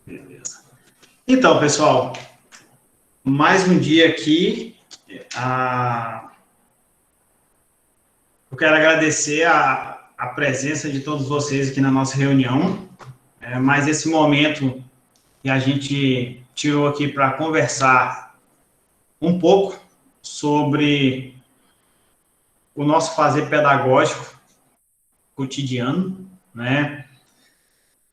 Beleza. Então, pessoal, mais um dia aqui. Eu quero agradecer a presença de todos vocês aqui na nossa reunião. Mais esse momento que a gente tirou aqui para conversar um pouco sobre o nosso fazer pedagógico cotidiano, né?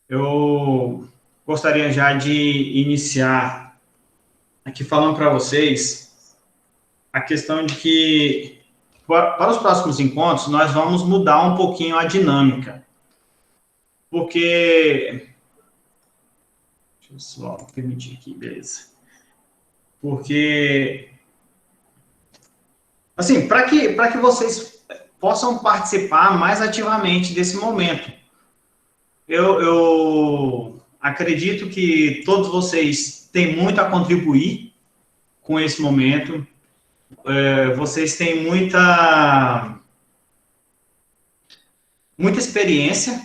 Eu gostaria já de iniciar aqui falando para vocês a questão de que, para os próximos encontros, nós vamos mudar um pouquinho a dinâmica. Porque... Deixa eu só permitir aqui, beleza. Porque... Assim, para que vocês possam participar mais ativamente desse momento. Eu acredito que todos vocês têm muito a contribuir com esse momento. Vocês têm muita experiência,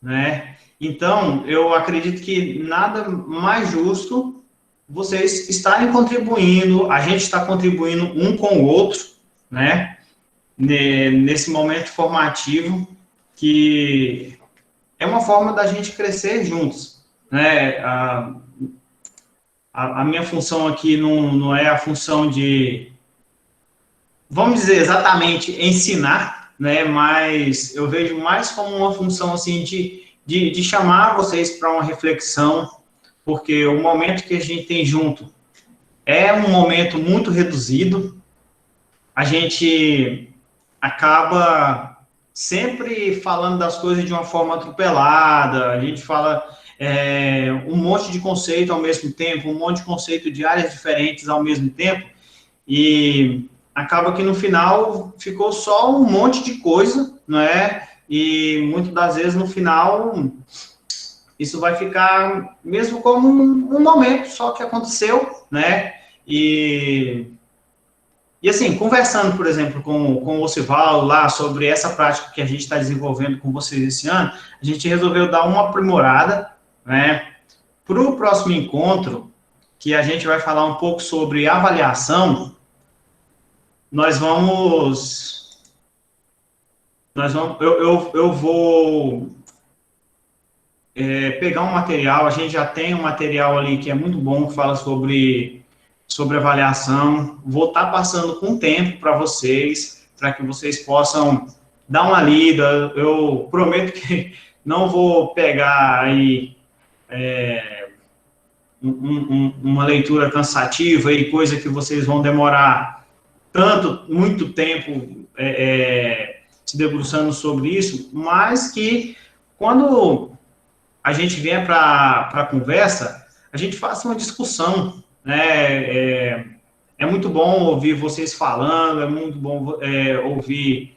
né? Então, eu acredito que nada mais justo vocês estarem contribuindo, a gente está contribuindo um com o outro, né? Nesse momento formativo, que é uma forma da gente crescer juntos, né? A minha função aqui não é a função de, vamos dizer, exatamente ensinar, né? Mas eu vejo mais como uma função, assim, de chamar vocês para uma reflexão, porque o momento que a gente tem junto é um momento muito reduzido, a gente acaba sempre falando das coisas de uma forma atropelada, a gente fala um monte de conceito ao mesmo tempo, um monte de conceito de áreas diferentes ao mesmo tempo, e acaba que no final ficou só um monte de coisa, não é? E muitas das vezes no final isso vai ficar mesmo como um momento só que aconteceu, né? E assim, conversando, por exemplo, com o Osivaldo lá sobre essa prática que a gente está desenvolvendo com vocês esse ano, a gente resolveu dar uma aprimorada, né? Para o próximo encontro, que a gente vai falar um pouco sobre avaliação, eu vou pegar um material, a gente já tem um material ali que é muito bom, que fala sobre avaliação, vou estar passando com tempo para vocês, para que vocês possam dar uma lida. Eu prometo que não vou pegar aí uma leitura cansativa e coisa que vocês vão demorar muito tempo se debruçando sobre isso, mas que quando a gente vier para a conversa, a gente faça uma discussão, né? É muito bom ouvir vocês falando, é muito bom ouvir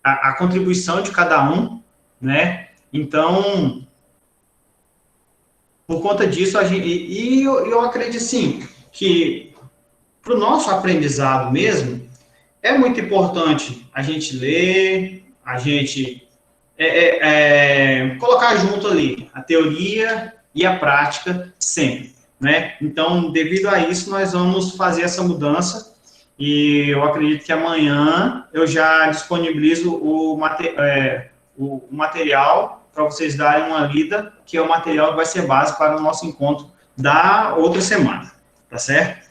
a contribuição de cada um, né? Então, por conta disso, eu acredito, sim, que para o nosso aprendizado mesmo, é muito importante a gente ler, a gente colocar junto ali a teoria e a prática sempre, né? Então, devido a isso, nós vamos fazer essa mudança e eu acredito que amanhã eu já disponibilizo o material para vocês darem uma lida, que é o material que vai ser base para o nosso encontro da outra semana, tá certo?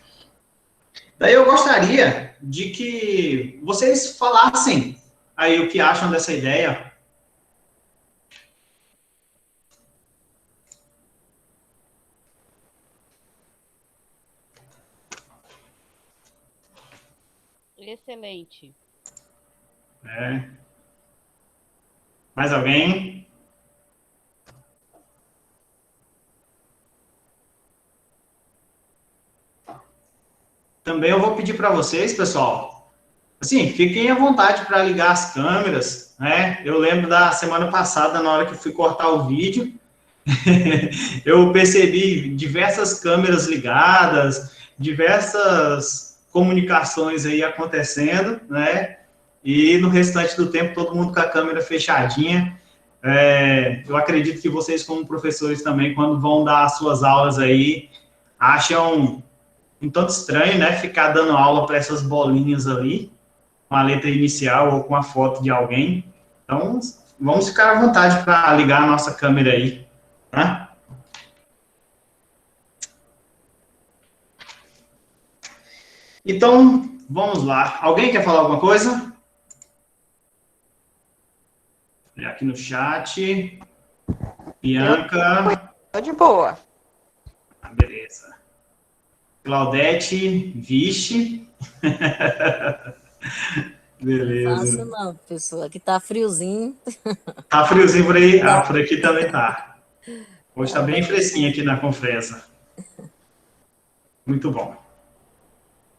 Daí eu gostaria de que vocês falassem aí o que acham dessa ideia. Excelente. Mais alguém? Também eu vou pedir para vocês, pessoal, assim, fiquem à vontade para ligar as câmeras, né? Eu lembro da semana passada, na hora que fui cortar o vídeo, eu percebi diversas câmeras ligadas, diversas comunicações aí acontecendo, né? E no restante do tempo, todo mundo com a câmera fechadinha. Eu acredito que vocês, como professores também, quando vão dar as suas aulas aí, acham um tanto estranho, né? Ficar dando aula para essas bolinhas ali, com a letra inicial ou com a foto de alguém. Então, vamos ficar à vontade para ligar a nossa câmera aí, tá? Então, vamos lá. Alguém quer falar alguma coisa? Olha aqui no chat. Bianca. Tô de boa. Beleza. Claudete, vixe. Beleza. Não faço não, pessoal. Aqui tá friozinho. Tá friozinho por aí? Ah, por aqui também tá. Hoje tá bem fresquinho aqui na Confresa. Muito bom.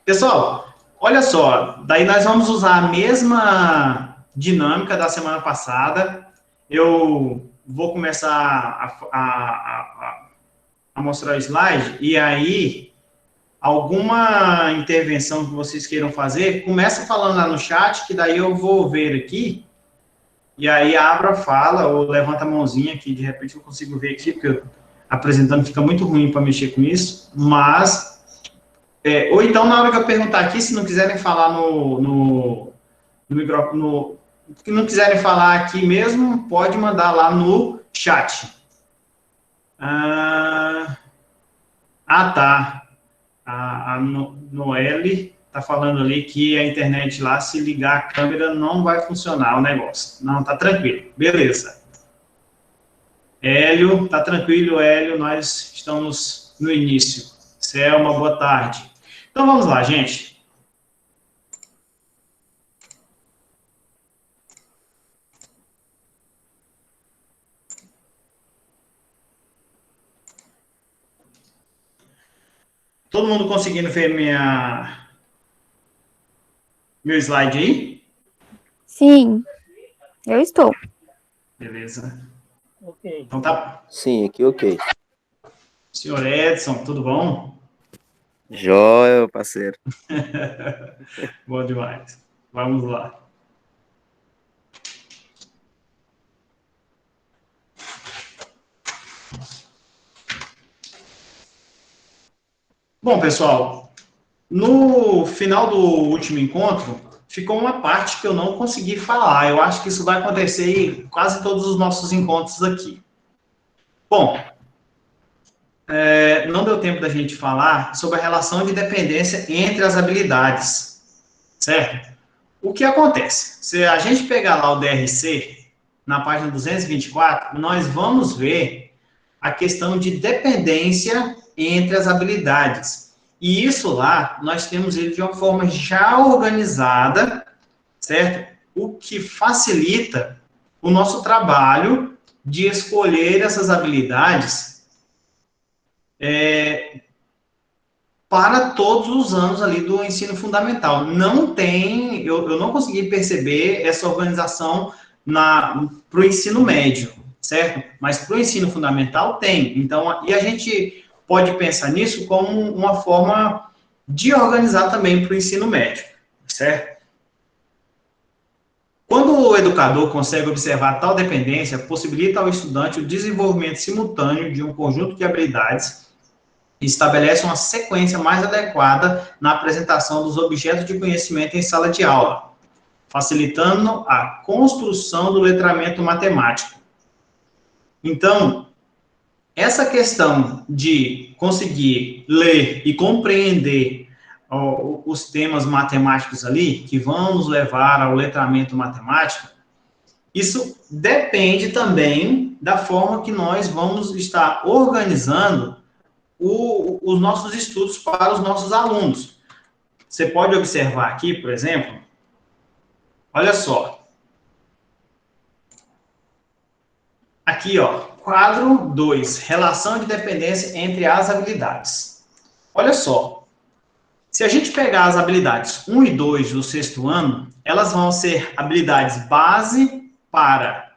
Pessoal, olha só. Daí nós vamos usar a mesma dinâmica da semana passada. Eu vou começar a mostrar o slide e aí alguma intervenção que vocês queiram fazer, começa falando lá no chat, que daí eu vou ver aqui, e aí abra, fala, ou levanta a mãozinha, que de repente eu consigo ver aqui, porque apresentando fica muito ruim para mexer com isso, mas, ou então na hora que eu perguntar aqui, se não quiserem falar no microfone, se não quiserem falar aqui mesmo, pode mandar lá no chat. Tá. A Noelle está falando ali que a internet lá, se ligar a câmera, não vai funcionar o negócio. Não, tá tranquilo. Beleza. Hélio, tá tranquilo, Hélio, nós estamos no início. Selma, boa tarde. Então, vamos lá, gente. Todo mundo conseguindo ver meu slide aí? Sim, eu estou. Beleza. Ok. Então tá. Sim, aqui ok. Senhor Edson, tudo bom? Joia, parceiro. Bom demais. Vamos lá. Bom, pessoal, no final do último encontro, ficou uma parte que eu não consegui falar. Eu acho que isso vai acontecer em quase todos os nossos encontros aqui. Bom, não deu tempo da gente falar sobre a relação de dependência entre as habilidades, certo? O que acontece? Se a gente pegar lá o DRC, na página 224, nós vamos ver a questão de dependência entre as habilidades. E isso lá, nós temos ele de uma forma já organizada, certo? O que facilita o nosso trabalho de escolher essas habilidades para todos os anos ali do ensino fundamental. Não tem, eu não consegui perceber essa organização para o ensino médio, certo? Mas para o ensino fundamental tem. Então, e a gente pode pensar nisso como uma forma de organizar também para o ensino médio, certo? Quando o educador consegue observar tal dependência, possibilita ao estudante o desenvolvimento simultâneo de um conjunto de habilidades e estabelece uma sequência mais adequada na apresentação dos objetos de conhecimento em sala de aula, facilitando a construção do letramento matemático. Então, essa questão de conseguir ler e compreender os temas matemáticos ali, que vão nos levar ao letramento matemático, isso depende também da forma que nós vamos estar organizando os nossos estudos para os nossos alunos. Você pode observar aqui, por exemplo, olha só. Aqui, ó, quadro 2, relação de dependência entre as habilidades. Olha só, se a gente pegar as habilidades 1 e 2 do sexto ano, elas vão ser habilidades base para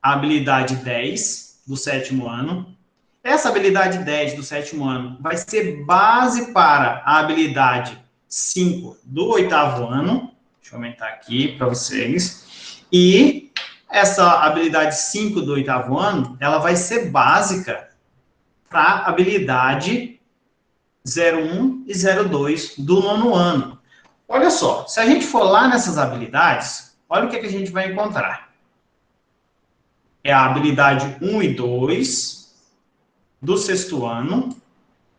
a habilidade 10 do sétimo ano. Essa habilidade 10 do sétimo ano vai ser base para a habilidade 5 do oitavo ano. Deixa eu aumentar aqui para vocês. E essa habilidade 5 do oitavo ano, ela vai ser básica para a habilidade 01 e 02 do nono ano. Olha só, se a gente for lá nessas habilidades, olha o que a gente vai encontrar. É a habilidade 1 e 2 do sexto ano,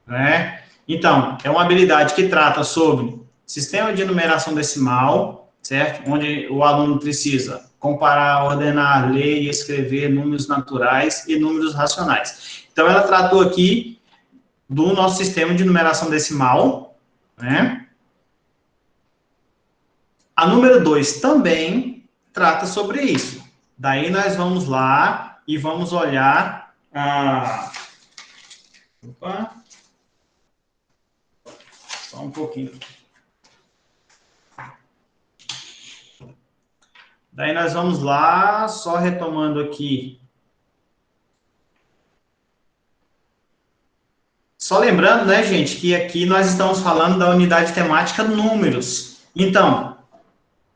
né? Então, é uma habilidade que trata sobre sistema de numeração decimal, certo? Onde o aluno precisa comparar, ordenar, ler e escrever números naturais e números racionais. Então, ela tratou aqui do nosso sistema de numeração decimal, né? A número 2 também trata sobre isso. Daí nós vamos lá e vamos olhar Opa. Só um pouquinho. Daí nós vamos lá, só retomando aqui. Só lembrando, né, gente, que aqui nós estamos falando da unidade temática números. Então,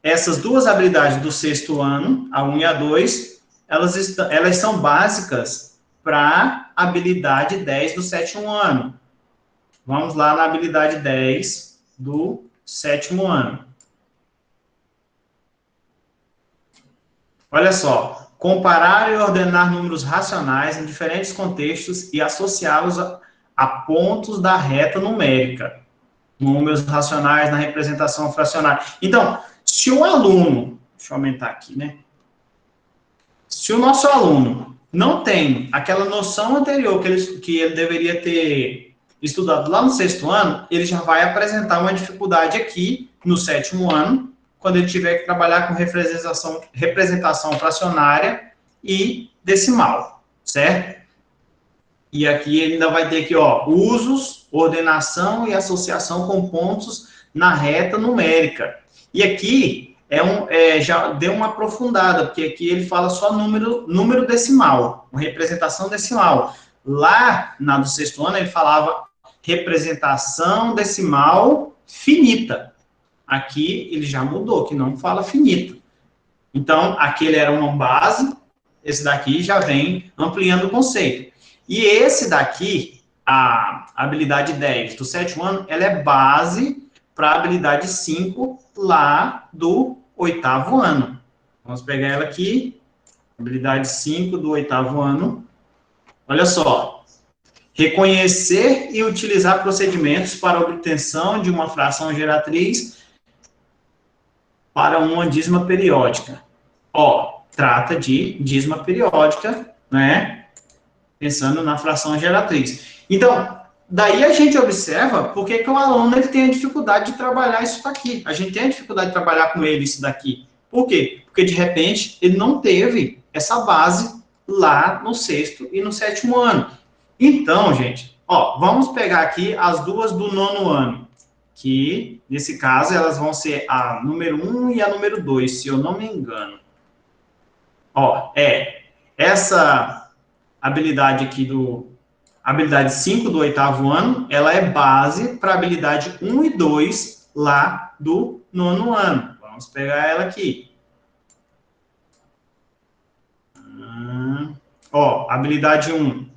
essas duas habilidades do sexto ano, a 1 e a 2, elas são básicas para a habilidade 10 do sétimo ano. Vamos lá na habilidade 10 do sétimo ano. Olha só, comparar e ordenar números racionais em diferentes contextos e associá-los a pontos da reta numérica. Números racionais na representação fracionária. Então, se o aluno, deixa eu aumentar aqui, né? Se o nosso aluno não tem aquela noção anterior que ele deveria ter estudado lá no sexto ano, ele já vai apresentar uma dificuldade aqui no sétimo ano, quando ele tiver que trabalhar com representação fracionária e decimal, certo? E aqui ele ainda vai ter aqui, ó, usos, ordenação e associação com pontos na reta numérica. E aqui já deu uma aprofundada, porque aqui ele fala só número decimal, representação decimal. Lá na do sexto ano ele falava representação decimal finita. Aqui ele já mudou, que não fala finita. Então, aquele era uma base, esse daqui já vem ampliando o conceito. E esse daqui, a habilidade 10 do sétimo ano, ela é base para a habilidade 5 lá do oitavo ano. Vamos pegar ela aqui, habilidade 5 do oitavo ano. Olha só. Reconhecer e utilizar procedimentos para obtenção de uma fração geratriz para uma dízima periódica. Ó, trata de dízima periódica, né? Pensando na fração geratriz. Então, daí a gente observa por que o aluno ele tem a dificuldade de trabalhar isso daqui. A gente tem a dificuldade de trabalhar com ele isso daqui. Por quê? Porque, de repente, ele não teve essa base lá no sexto e no sétimo ano. Então, gente, ó, vamos pegar aqui as duas do nono ano, que, nesse caso, elas vão ser a número 1 e a número 2, se eu não me engano. Ó, essa habilidade aqui habilidade 5 do oitavo ano, ela é base para a habilidade 1 e 2 lá do nono ano. Vamos pegar ela aqui. Ó, habilidade 1.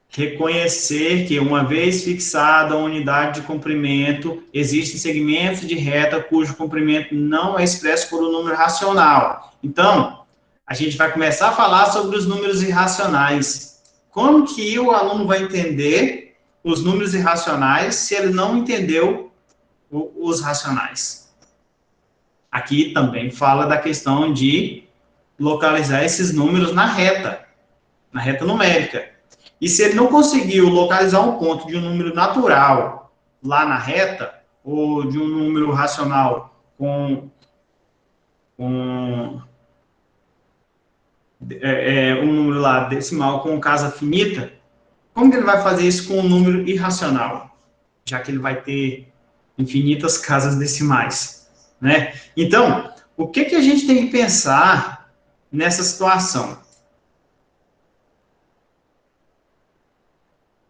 Reconhecer que, uma vez fixada a unidade de comprimento, existem segmentos de reta cujo comprimento não é expresso por um número racional. Então, a gente vai começar a falar sobre os números irracionais. Como que o aluno vai entender os números irracionais se ele não entendeu os racionais? Aqui também fala da questão de localizar esses números na reta numérica. E se ele não conseguiu localizar um ponto de um número natural lá na reta, ou de um número racional com um número lá decimal com casa finita, como que ele vai fazer isso com um número irracional? Já que ele vai ter infinitas casas decimais, né? Então, o que a gente tem que pensar nessa situação?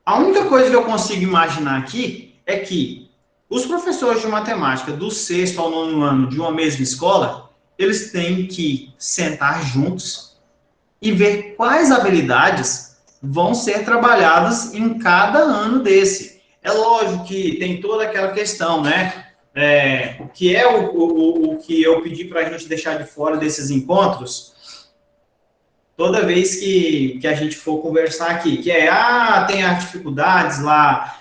A única coisa que eu consigo imaginar aqui é que Os professores de matemática do sexto ao nono ano de uma mesma escola, eles têm que sentar juntos e ver quais habilidades vão ser trabalhadas em cada ano desse. É lógico que tem toda aquela questão, né? Que é o que eu pedi para a gente deixar de fora desses encontros, toda vez que a gente for conversar aqui, que tem as dificuldades lá,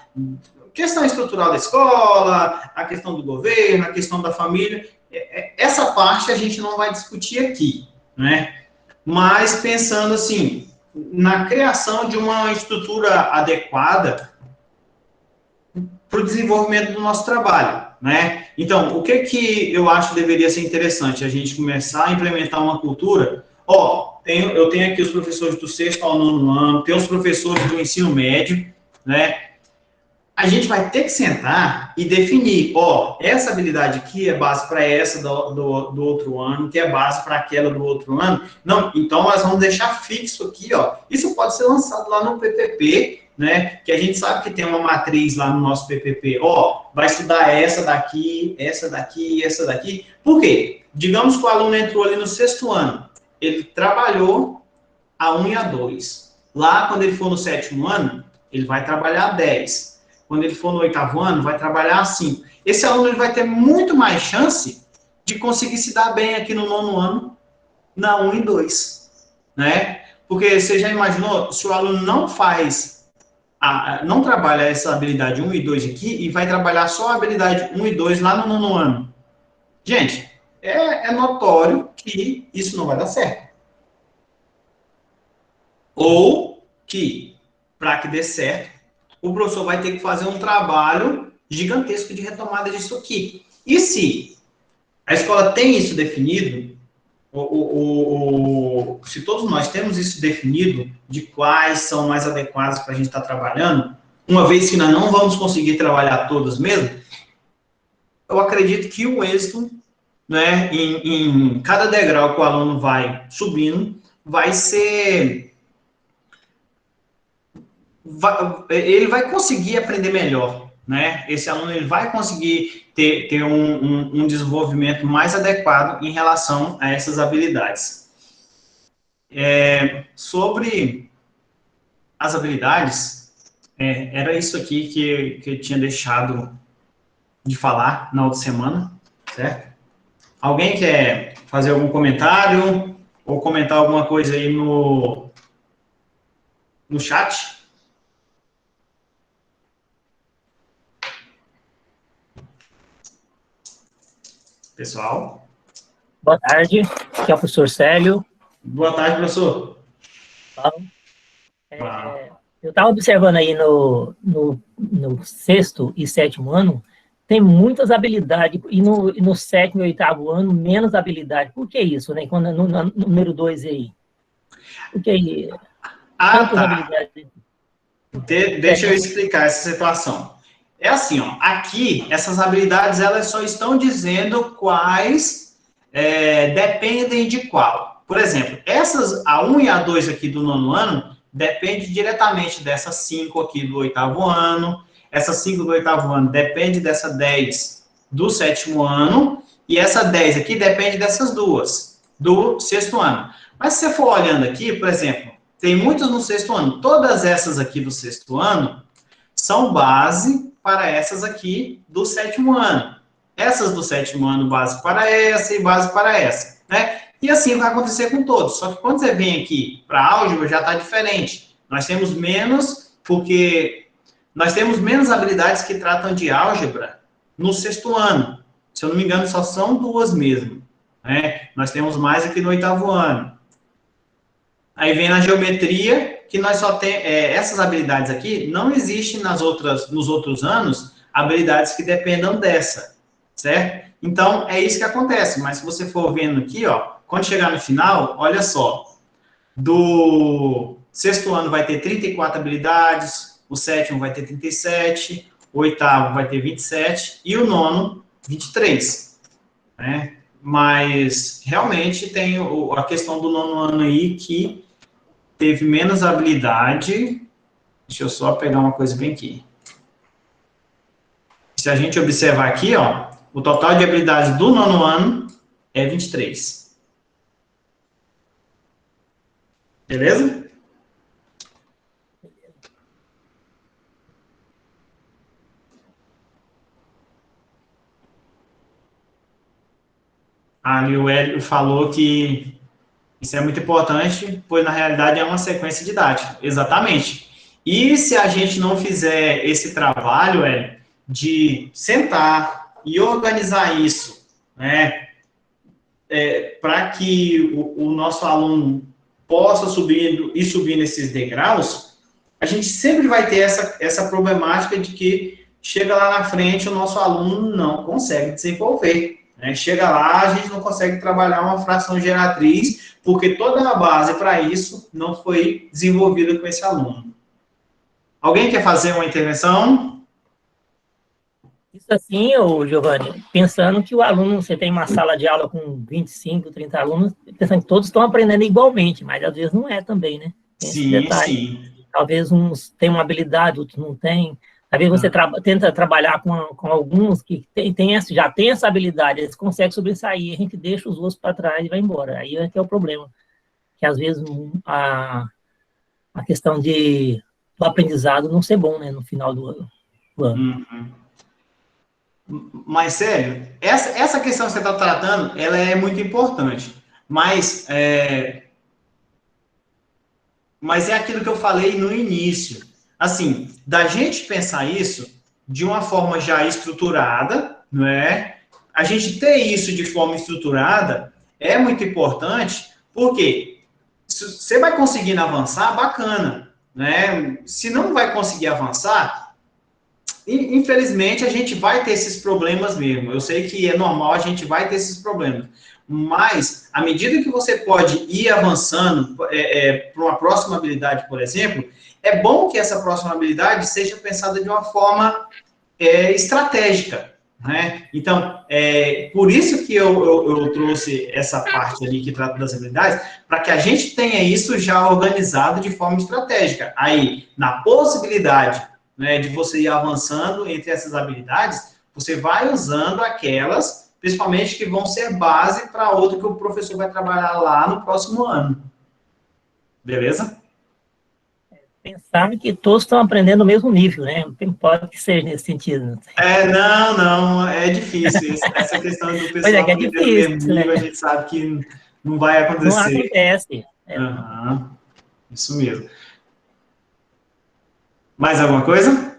questão estrutural da escola, a questão do governo, a questão da família, essa parte a gente não vai discutir aqui, né? Mas pensando assim, na criação de uma estrutura adequada para o desenvolvimento do nosso trabalho, né? Então, o que eu acho que deveria ser interessante? A gente começar a implementar uma cultura. Eu tenho aqui os professores do sexto ao nono ano, tem os professores do ensino médio, né? A gente vai ter que sentar e definir, essa habilidade aqui é base para essa do outro ano, que é base para aquela do outro ano. Não, então nós vamos deixar fixo aqui, Isso pode ser lançado lá no PPP, né? Que a gente sabe que tem uma matriz lá no nosso PPP. Vai estudar essa daqui, essa daqui, essa daqui. Por quê? Digamos que o aluno entrou ali no sexto ano, ele trabalhou a 1 e a 2. Lá, quando ele for no sétimo ano, ele vai trabalhar a 10. Quando ele for no oitavo ano, vai trabalhar assim. Esse aluno ele vai ter muito mais chance de conseguir se dar bem aqui no nono ano, na 1 e 2, né? Porque você já imaginou, se o aluno não trabalha essa habilidade 1 e 2 aqui, e vai trabalhar só a habilidade 1 e 2 lá no nono ano. Gente, é notório que isso não vai dar certo. Ou que, para que dê certo, o professor vai ter que fazer um trabalho gigantesco de retomada disso aqui. E se a escola tem isso definido, se todos nós temos isso definido, de quais são mais adequados para a gente estar trabalhando, uma vez que nós não vamos conseguir trabalhar todas mesmo, eu acredito que o êxito, né, em cada degrau que o aluno vai subindo, vai ser... ele vai conseguir aprender melhor, né? Esse aluno ele vai conseguir ter um desenvolvimento mais adequado em relação a essas habilidades. Sobre as habilidades, era isso aqui que eu tinha deixado de falar na outra semana, certo? Alguém quer fazer algum comentário ou comentar alguma coisa aí no chat? Pessoal? Boa tarde, aqui é o professor Célio. Boa tarde, professor. Eu estava observando aí no sexto e sétimo ano, tem muitas habilidades, e no sétimo e oitavo ano, menos habilidade. Por que isso, né? Quando no número 2 aí. Por que tantas habilidades? Deixa eu explicar essa situação. É assim, aqui, essas habilidades, elas só estão dizendo quais dependem de qual. Por exemplo, a 1 e a 2 aqui do nono ano, depende diretamente dessas 5 aqui do oitavo ano, essa 5 do oitavo ano depende dessa 10 do sétimo ano, e essa 10 aqui depende dessas duas, do sexto ano. Mas se você for olhando aqui, por exemplo, tem muitas no sexto ano, todas essas aqui do sexto ano são base para essas aqui do sétimo ano. Essas do sétimo ano, base para essa e base para essa, né? E assim vai acontecer com todos. Só que quando você vem aqui para álgebra, já está diferente. Nós temos menos, porque nós temos menos habilidades que tratam de álgebra no sexto ano. Se eu não me engano, só são 2 mesmo, né? Nós temos mais aqui no oitavo ano. Aí vem na geometria, que nós só temos... essas habilidades aqui, não existem nos outros anos, habilidades que dependam dessa, certo? Então, é isso que acontece. Mas se você for vendo aqui, quando chegar no final, olha só. Do sexto ano vai ter 34 habilidades, o sétimo vai ter 37, o oitavo vai ter 27 e o nono, 23, né? Mas, realmente, tem a questão do nono ano aí que teve menos habilidade. Deixa eu só pegar uma coisa bem aqui. Se a gente observar aqui, ó, o total de habilidades do nono ano é 23. Beleza? Ali o Hélio falou que isso é muito importante, pois na realidade é uma sequência didática. Exatamente. E se a gente não fizer esse trabalho, Hélio, de sentar e organizar isso, né, para que o nosso aluno possa subir nesses degraus, a gente sempre vai ter essa problemática de que chega lá na frente, o nosso aluno não consegue desenvolver. Né? Chega lá, a gente não consegue trabalhar uma fração geratriz, porque toda a base para isso não foi desenvolvida com esse aluno. Alguém quer fazer uma intervenção? Isso assim, ô Giovanni, pensando que o aluno, você tem uma sala de aula com 25, 30 alunos, pensando que todos estão aprendendo igualmente, mas às vezes não é também, né? Tem esse detalhe. Sim. Talvez uns têm uma habilidade, outros não têm. Talvez você tenta trabalhar com alguns que já tem essa habilidade, eles conseguem sobressair, a gente deixa os outros para trás e vai embora. Aí é que é o problema. Que às vezes a questão do aprendizado não ser bom, né, no final do ano. Uhum. Mas, sério, essa questão que você está tratando, ela é muito importante. Mas é aquilo que eu falei no início. Assim, da gente pensar isso de uma forma já estruturada, não é? A gente ter isso de forma estruturada é muito importante, porque se você vai conseguindo avançar, bacana, né? Se não vai conseguir avançar, infelizmente a gente vai ter esses problemas mesmo. Eu sei que é normal, a gente vai ter esses problemas. Mas, à medida que você pode ir avançando para uma próxima habilidade, por exemplo, é bom que essa próxima habilidade seja pensada de uma forma estratégica, né? Então, por isso que eu trouxe essa parte ali que trata das habilidades, para que a gente tenha isso já organizado de forma estratégica. Aí, na possibilidade, né, de você ir avançando entre essas habilidades, você vai usando aquelas, principalmente que vão ser base para outra que o professor vai trabalhar lá no próximo ano. Beleza? Pensar que todos estão aprendendo no mesmo nível, né? Pode que seja nesse sentido. Não, é difícil. Essa questão do pessoal Mas que é aprender no difícil, mesmo nível, né? a gente sabe que não vai acontecer. Não acontece. Uhum. Isso mesmo. Mais alguma coisa?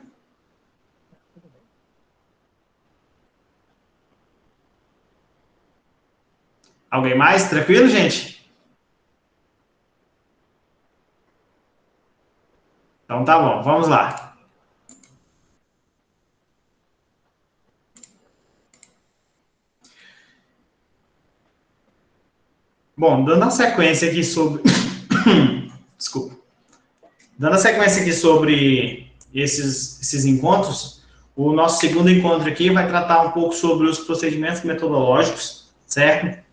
Alguém mais? Tranquilo, gente? Então tá bom, vamos lá. Bom, dando a sequência aqui sobre... Desculpa. Dando a sequência aqui sobre esses encontros, o nosso segundo encontro aqui vai tratar um pouco sobre os procedimentos metodológicos, certo?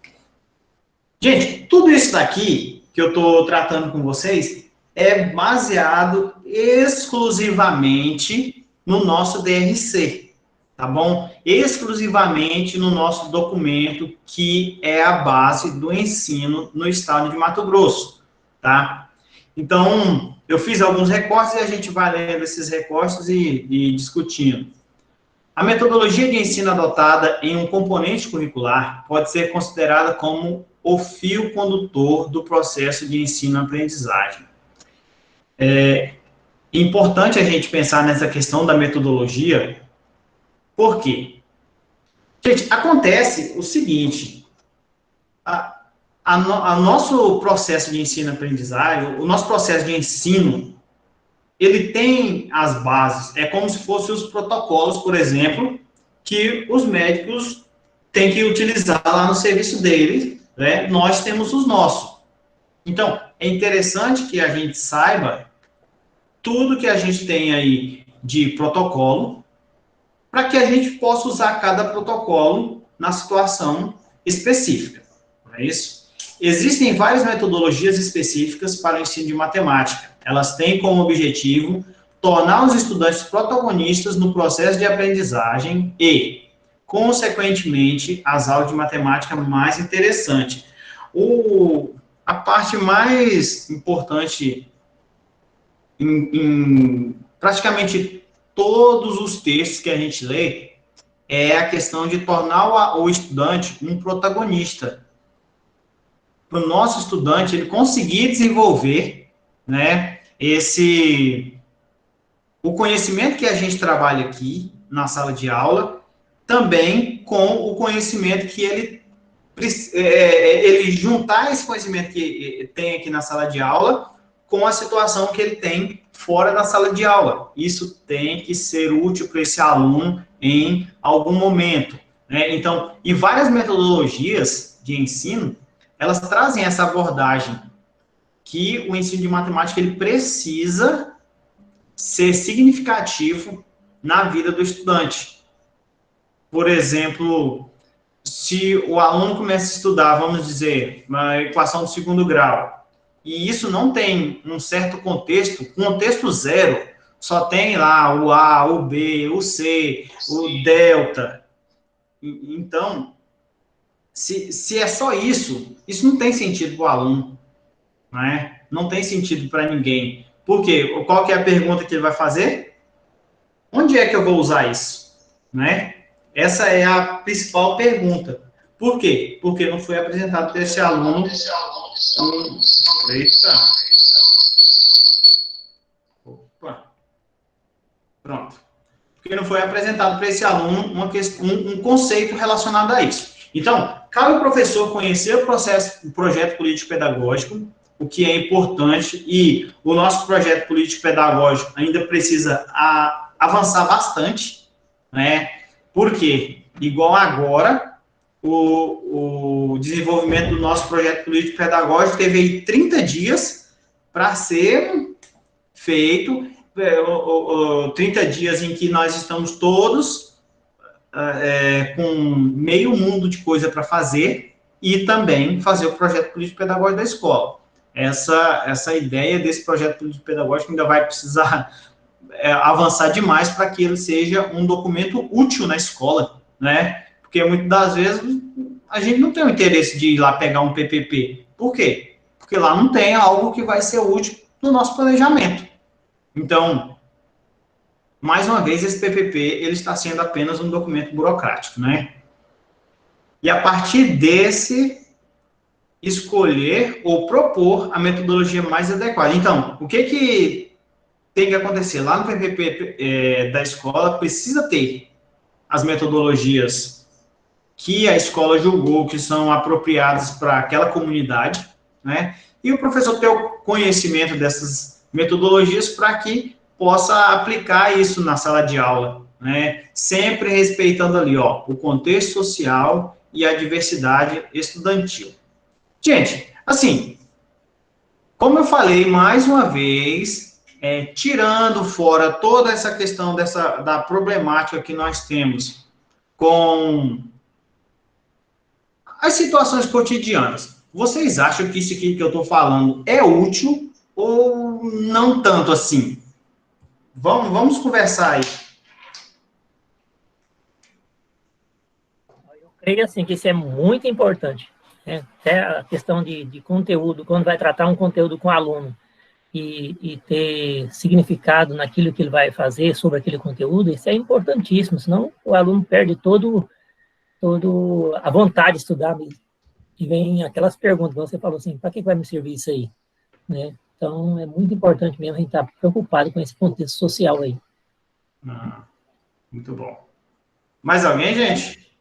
Gente, tudo isso daqui que eu estou tratando com vocês é baseado exclusivamente no nosso DRC, tá bom? Exclusivamente no nosso documento, que é a base do ensino no estado de Mato Grosso, tá? Então, eu fiz alguns recortes e a gente vai lendo esses recortes e discutindo. A metodologia de ensino adotada em um componente curricular pode ser considerada como o fio condutor do processo de ensino-aprendizagem. É importante a gente pensar nessa questão da metodologia, por quê? Gente, acontece o seguinte, nosso processo de ensino-aprendizagem, o nosso processo de ensino, ele tem as bases, é como se fossem os protocolos, por exemplo, que os médicos têm que utilizar lá no serviço deles, né? Nós temos os nossos. Então, é interessante que a gente saiba tudo que a gente tem aí de protocolo, para que a gente possa usar cada protocolo na situação específica, não é isso? Existem várias metodologias específicas para o ensino de matemática. Elas têm como objetivo tornar os estudantes protagonistas no processo de aprendizagem e, consequentemente, as aulas de matemática mais interessantes. A parte mais importante em praticamente todos os textos que a gente lê é a questão de tornar o estudante um protagonista. Para o nosso estudante ele conseguir desenvolver, né, o conhecimento que a gente trabalha aqui na sala de aula, também com o conhecimento que ele juntar esse conhecimento que tem aqui na sala de aula com a situação que ele tem fora da sala de aula. Isso tem que ser útil para esse aluno em algum momento, né? Então, e várias metodologias de ensino, elas trazem essa abordagem que o ensino de matemática ele precisa ser significativo na vida do estudante. Por exemplo, se o aluno começa a estudar, vamos dizer, uma equação do segundo grau, e isso não tem um certo contexto zero, só tem lá o A, o B, o C, o delta. Então, se é só isso não tem sentido para o aluno, né? Não tem sentido para ninguém. Por quê? Qual que é a pergunta que ele vai fazer? Onde é que eu vou usar isso? Né? Essa é a principal pergunta. Por quê? Porque não foi apresentado para esse aluno. Eita! Opa! Pronto. Porque não foi apresentado para esse aluno um conceito relacionado a isso. Então, cabe o professor conhecer o projeto político-pedagógico, o que é importante, e o nosso projeto político-pedagógico ainda precisa avançar bastante, né? Porque, igual agora, o desenvolvimento do nosso projeto político-pedagógico teve aí 30 dias para ser feito, 30 dias em que nós estamos todos com meio mundo de coisa para fazer e também fazer o projeto político-pedagógico da escola. Essa ideia desse projeto político-pedagógico ainda vai precisar avançar demais para que ele seja um documento útil na escola, né? Porque muitas das vezes a gente não tem o interesse de ir lá pegar um PPP. Por quê? Porque lá não tem algo que vai ser útil no nosso planejamento. Então, mais uma vez, esse PPP ele está sendo apenas um documento burocrático, né? E a partir desse, escolher ou propor a metodologia mais adequada. Então, o que tem que acontecer? Lá no PPP da escola, precisa ter as metodologias que a escola julgou que são apropriadas para aquela comunidade, né? E o professor ter o conhecimento dessas metodologias para que possa aplicar isso na sala de aula, né? Sempre respeitando ali, ó, o contexto social e a diversidade estudantil. Gente, assim, como eu falei mais uma vez, tirando fora toda essa questão da problemática que nós temos com as situações cotidianas, vocês acham que isso aqui que eu estou falando é útil ou não tanto assim? Vamos conversar aí. Eu creio assim que isso é muito importante, né? Até a questão de conteúdo, quando vai tratar um conteúdo com o aluno e ter significado naquilo que ele vai fazer sobre aquele conteúdo, isso é importantíssimo, senão o aluno perde todo a vontade de estudar mesmo. E vem aquelas perguntas, você falou assim, para que vai me servir isso aí? Né? Então, é muito importante mesmo a gente estar preocupado com esse contexto social aí. Muito bom. Mais alguém, gente?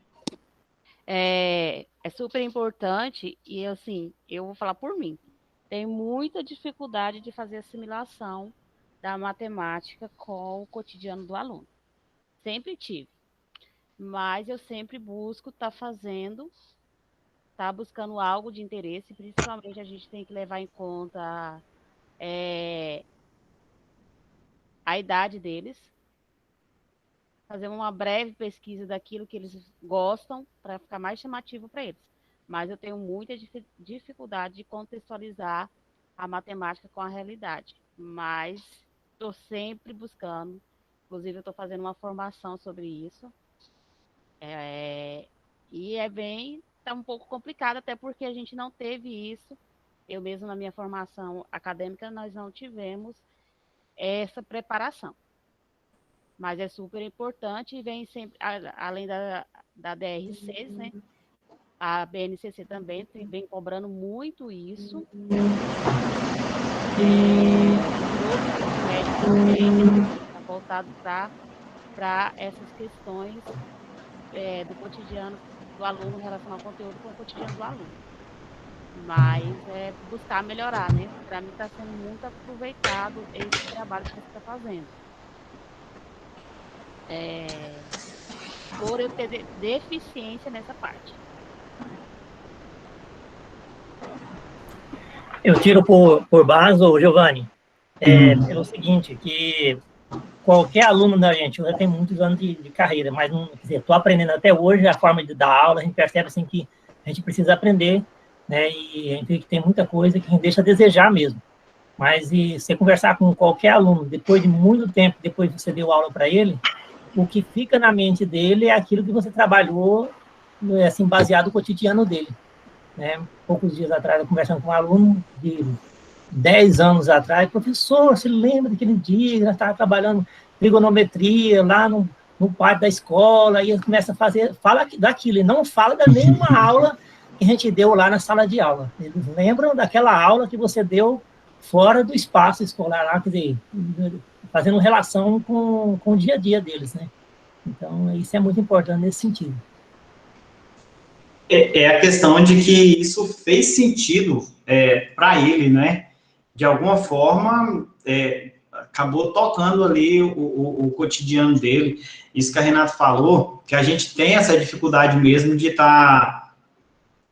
É super importante e, assim, eu vou falar por mim. Tenho muita dificuldade de fazer assimilação da matemática com o cotidiano do aluno. Sempre tive. Mas eu sempre busco estar buscando algo de interesse, principalmente a gente tem que levar em conta a idade deles, fazer uma breve pesquisa daquilo que eles gostam para ficar mais chamativo para eles. Mas eu tenho muita dificuldade de contextualizar a matemática com a realidade. Mas estou sempre buscando. Inclusive, eu estou fazendo uma formação sobre isso. E tá um pouco complicado, até porque a gente não teve isso. Eu mesmo, na minha formação acadêmica, nós não tivemos essa preparação. Mas é super importante e vem sempre, além da DRC, né? A BNCC também vem cobrando muito isso. Outros médicos também está voltado para essas questões do cotidiano do aluno, relacionar o conteúdo com o cotidiano do aluno. Mas é buscar melhorar, né? Para mim está sendo muito aproveitado esse trabalho que você está fazendo. Por eu ter deficiência nessa parte. Eu tiro por base, Giovanni, pelo seguinte, que qualquer aluno da gente, eu já tenho muitos anos de carreira, mas não, quer dizer, estou aprendendo até hoje a forma de dar aula, a gente percebe assim que a gente precisa aprender, né, e a gente vê que tem muita coisa que a gente deixa a desejar mesmo. Mas se você conversar com qualquer aluno, depois de muito tempo, depois que você deu aula para ele, o que fica na mente dele é aquilo que você trabalhou, assim, baseado no cotidiano dele. Né? Poucos dias atrás, eu conversando com um aluno de 10 anos atrás, professor, você lembra daquele dia que nós estávamos trabalhando trigonometria lá no pátio da escola, e ele começa a fazer, fala daquilo, e não fala da nenhuma aula que a gente deu lá na sala de aula. Eles lembram daquela aula que você deu fora do espaço escolar lá, quer dizer, fazendo relação com o dia a dia deles, né? Então, isso é muito importante nesse sentido. É a questão de que isso fez sentido para ele, né? De alguma forma, acabou tocando ali o cotidiano dele. Isso que a Renata falou, que a gente tem essa dificuldade mesmo de estar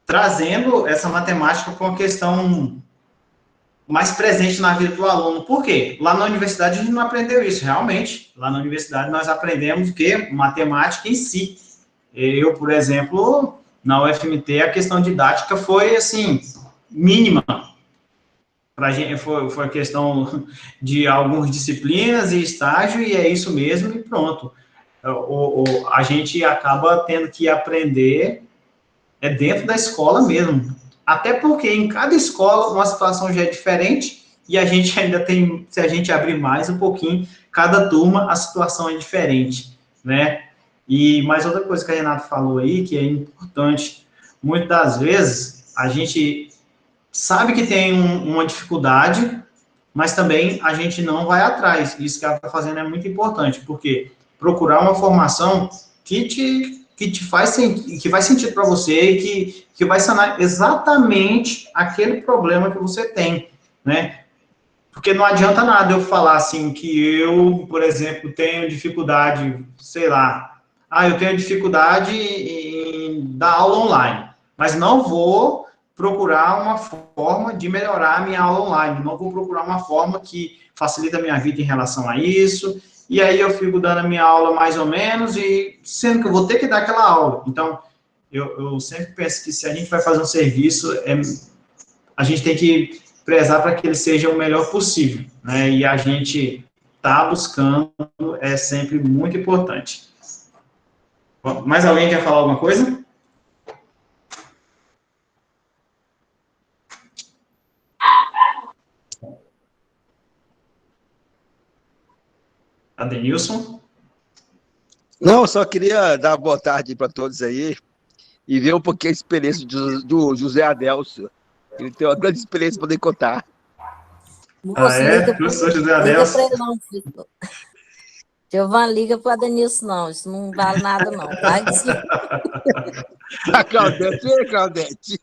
trazendo essa matemática com a questão mais presente na vida do aluno. Por quê? Lá na universidade a gente não aprendeu isso, realmente. Lá na universidade nós aprendemos o quê? Matemática em si. Eu, por exemplo, na UFMT, a questão didática foi, assim, mínima. Para a gente foi questão de algumas disciplinas e estágio, e é isso mesmo, e pronto. A gente acaba tendo que aprender dentro da escola mesmo. Até porque em cada escola uma situação já é diferente, e a gente ainda tem, se a gente abrir mais um pouquinho, cada turma a situação é diferente, né? E mais outra coisa que a Renata falou aí, que é importante, muitas das vezes a gente sabe que tem uma dificuldade, mas também a gente não vai atrás. Isso que ela está fazendo é muito importante, porque procurar uma formação que te faz que faz sentido para você e que vai sanar exatamente aquele problema que você tem, né? Porque não adianta nada eu falar assim que eu, por exemplo, tenho dificuldade, sei lá, eu tenho dificuldade em dar aula online, mas não vou procurar uma forma de melhorar a minha aula online, não vou procurar uma forma que facilita a minha vida em relação a isso, e aí eu fico dando a minha aula mais ou menos, e sendo que eu vou ter que dar aquela aula. Então, eu sempre penso que se a gente vai fazer um serviço, a gente tem que prezar para que ele seja o melhor possível, né? E a gente tá buscando é sempre muito importante. Bom, mais alguém quer falar alguma coisa? Adenilson? Não, só queria dar boa tarde para todos aí e ver um pouquinho a experiência do José Adelso. Ele tem uma grande experiência para poder contar. Professor José Adelso. Liga para ele não, filho. Giovanni, liga para o Adenilson, não. Isso não vale nada, não. Vai que sim. A Claudete, Claudete.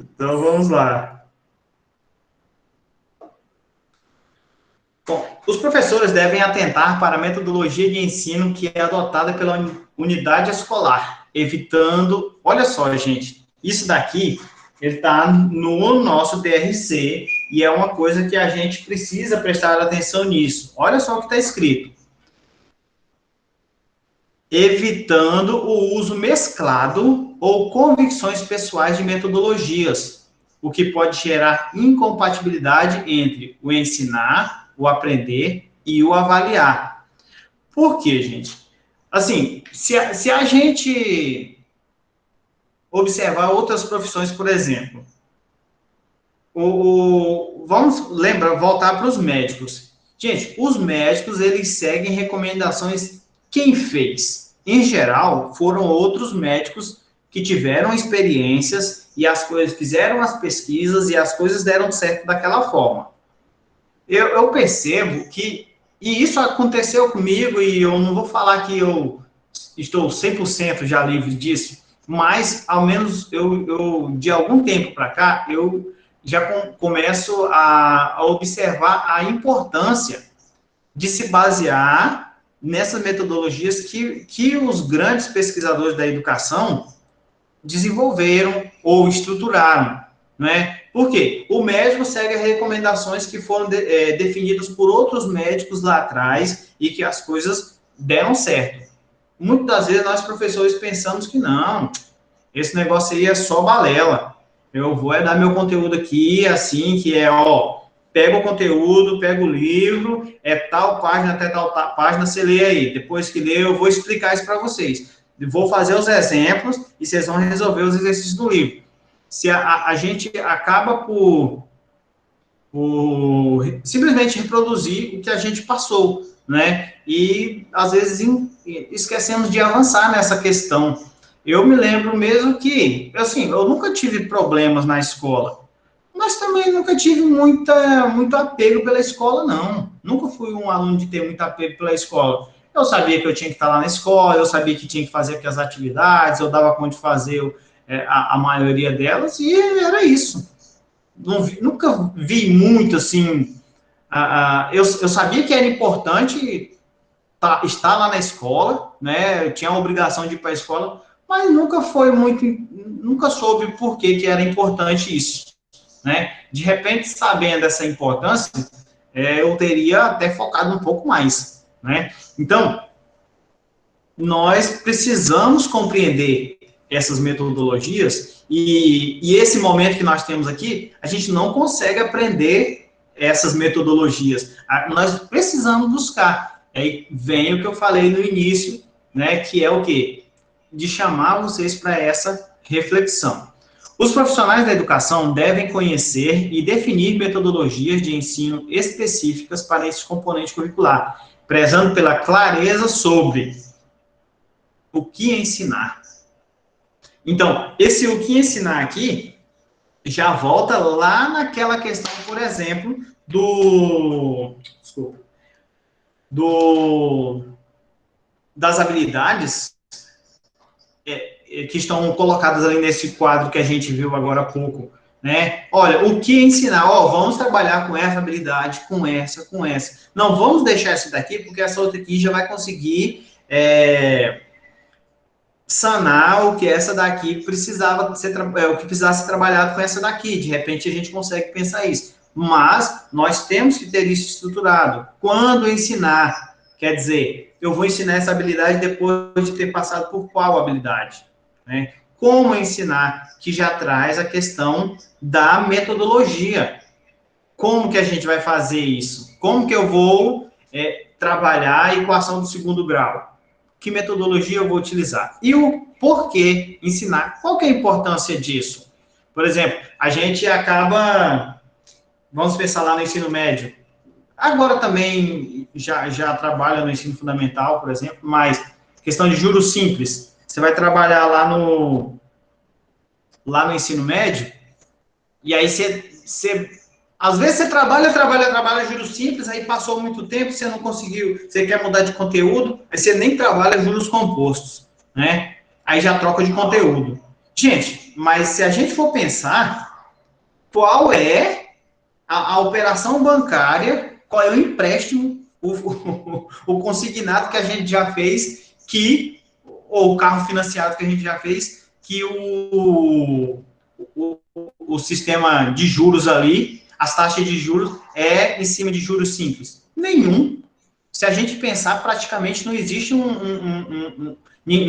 Então, vamos lá. Bom, os professores devem atentar para a metodologia de ensino que é adotada pela unidade escolar, evitando... Olha só, gente, isso daqui, ele está no nosso DRC, e é uma coisa que a gente precisa prestar atenção nisso. Olha só o que está escrito. Evitando o uso mesclado ou convicções pessoais de metodologias. o que pode gerar incompatibilidade entre o ensinar, o aprender e o avaliar. Por quê, gente? Assim, se a gente observar outras profissões, por exemplo, vamos voltar para os médicos. Gente, os médicos, eles seguem recomendações. Quem fez? Em geral, foram outros médicos que tiveram experiências e as coisas, fizeram as pesquisas e as coisas deram certo daquela forma. Eu percebo que, e isso aconteceu comigo, e eu não vou falar que eu estou 100% já livre disso, mas, ao menos, eu de algum tempo para cá, eu já começo a observar a importância de se basear nessas metodologias que os grandes pesquisadores da educação desenvolveram ou estruturaram, né? Por quê? O médico segue as recomendações que foram definidas por outros médicos lá atrás e que as coisas deram certo. Muitas das vezes nós, professores, pensamos que não, esse negócio aí é só balela. Eu vou dar meu conteúdo aqui, assim, que é, pega o conteúdo, pega o livro, tal página até tal página, você lê aí. Depois que lê, eu vou explicar isso para vocês. Vou fazer os exemplos e vocês vão resolver os exercícios do livro. Se a gente acaba por simplesmente reproduzir o que a gente passou, né? E, às vezes, esquecemos de avançar nessa questão. Eu me lembro mesmo que, assim, eu nunca tive problemas na escola, mas também nunca tive muito apego pela escola, não. Nunca fui um aluno de ter muito apego pela escola. Eu sabia que eu tinha que estar lá na escola, eu sabia que tinha que fazer aquelas atividades, eu dava conta de fazer a maioria delas, e era isso. Nunca vi muito, assim... eu sabia que era importante estar lá na escola, né? Eu tinha a obrigação de ir para a escola, mas nunca soube por que era importante isso, né? De repente, sabendo essa importância, eu teria até focado um pouco mais, né? Então, nós precisamos compreender essas metodologias e esse momento que nós temos aqui, a gente não consegue aprender essas metodologias. Nós precisamos buscar. Aí vem o que eu falei no início, né? Que é o quê? De chamar vocês para essa reflexão. Os profissionais da educação devem conhecer e definir metodologias de ensino específicas para esse componente curricular, prezando pela clareza sobre o que ensinar. Então, esse o que ensinar aqui já volta lá naquela questão, por exemplo, das habilidades que estão colocadas ali nesse quadro que a gente viu agora há pouco, né? Olha, o que ensinar? Vamos trabalhar com essa habilidade, com essa. Não, vamos deixar essa daqui, porque essa outra aqui já vai conseguir sanar o que essa daqui precisasse ser trabalhado com essa daqui. De repente, a gente consegue pensar isso. Mas nós temos que ter isso estruturado. Quando ensinar, quer dizer, eu vou ensinar essa habilidade depois de ter passado por qual habilidade? Né? Como ensinar, que já traz a questão da metodologia. Como que a gente vai fazer isso? Como que eu vou trabalhar a equação do segundo grau? Que metodologia eu vou utilizar? E o porquê ensinar? Qual que é a importância disso? Por exemplo, a gente acaba... Vamos pensar lá no ensino médio. Agora também já trabalha no ensino fundamental, por exemplo, mas questão de juros simples. Você vai trabalhar lá no ensino médio, e aí às vezes você trabalha juros simples, aí passou muito tempo, você não conseguiu, você quer mudar de conteúdo, aí você nem trabalha juros compostos, né? Aí já troca de conteúdo. Gente, mas se a gente for pensar, qual é a operação bancária, qual é o empréstimo, o consignado que a gente já fez, ou o carro financiado que a gente já fez, que o sistema de juros ali, as taxas de juros, em cima de juros simples? Nenhum. Se a gente pensar, praticamente não existe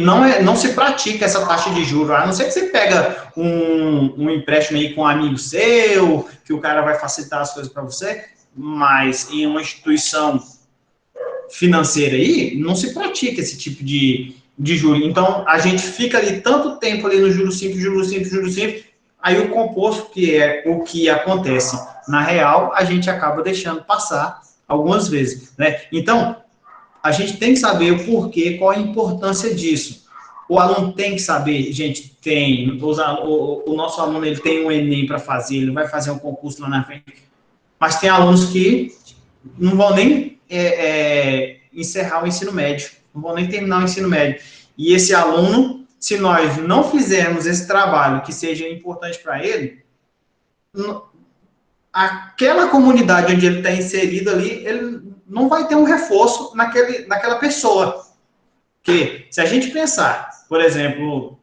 Não se pratica essa taxa de juros, a não ser que você pega um empréstimo aí com um amigo seu, que o cara vai facilitar as coisas para você, mas em uma instituição financeira aí, não se pratica esse tipo de juros. Então, a gente fica ali tanto tempo ali no juros simples, aí o composto, que é o que acontece na real, a gente acaba deixando passar algumas vezes, né? Então, a gente tem que saber o porquê, qual a importância disso. O aluno tem que saber, gente, o nosso aluno ele tem um Enem para fazer, ele vai fazer um concurso lá na frente, mas tem alunos que não vão nem encerrar o ensino médio, não vão nem terminar o ensino médio. E esse aluno, se nós não fizermos esse trabalho que seja importante para ele, aquela comunidade onde ele está inserido ali, ele não vai ter um reforço naquela pessoa. Porque se a gente pensar, por exemplo,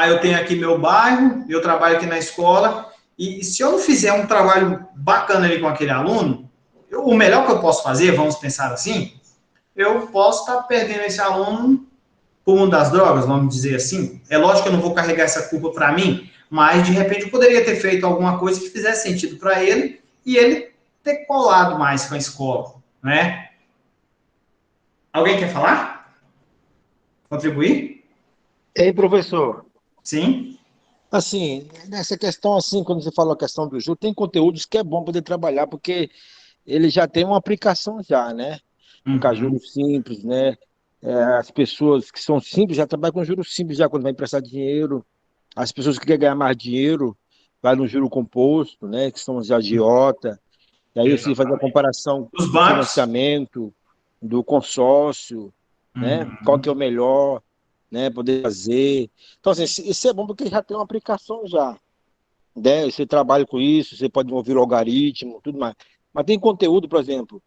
eu tenho aqui meu bairro, eu trabalho aqui na escola, e se eu não fizer um trabalho bacana ali com aquele aluno, o melhor que eu posso fazer, vamos pensar assim, eu posso estar perdendo esse aluno por mundo das drogas, vamos dizer assim. É lógico que eu não vou carregar essa culpa para mim, mas de repente eu poderia ter feito alguma coisa que fizesse sentido para ele e ele ter colado mais com a escola, né? Alguém quer falar? Contribuir? Ei, professor, Sim. assim, nessa questão, assim, quando você falou a questão do juros, tem conteúdos que é bom poder trabalhar, porque ele já tem uma aplicação já, né? Com juros simples, né? As pessoas que são simples já trabalham com juros simples já quando vai emprestar dinheiro. As pessoas que querem ganhar mais dinheiro vai no juro composto, né? Que são os agiota. E aí você faz a comparação Os do bancos. financiamento, do consórcio, né? Qual que é o melhor, né? Poder fazer. Então, assim, isso é bom porque já tem uma aplicação já, né? Você trabalha com isso, você pode ouvir logaritmo, tudo mais. Mas tem conteúdo, por exemplo,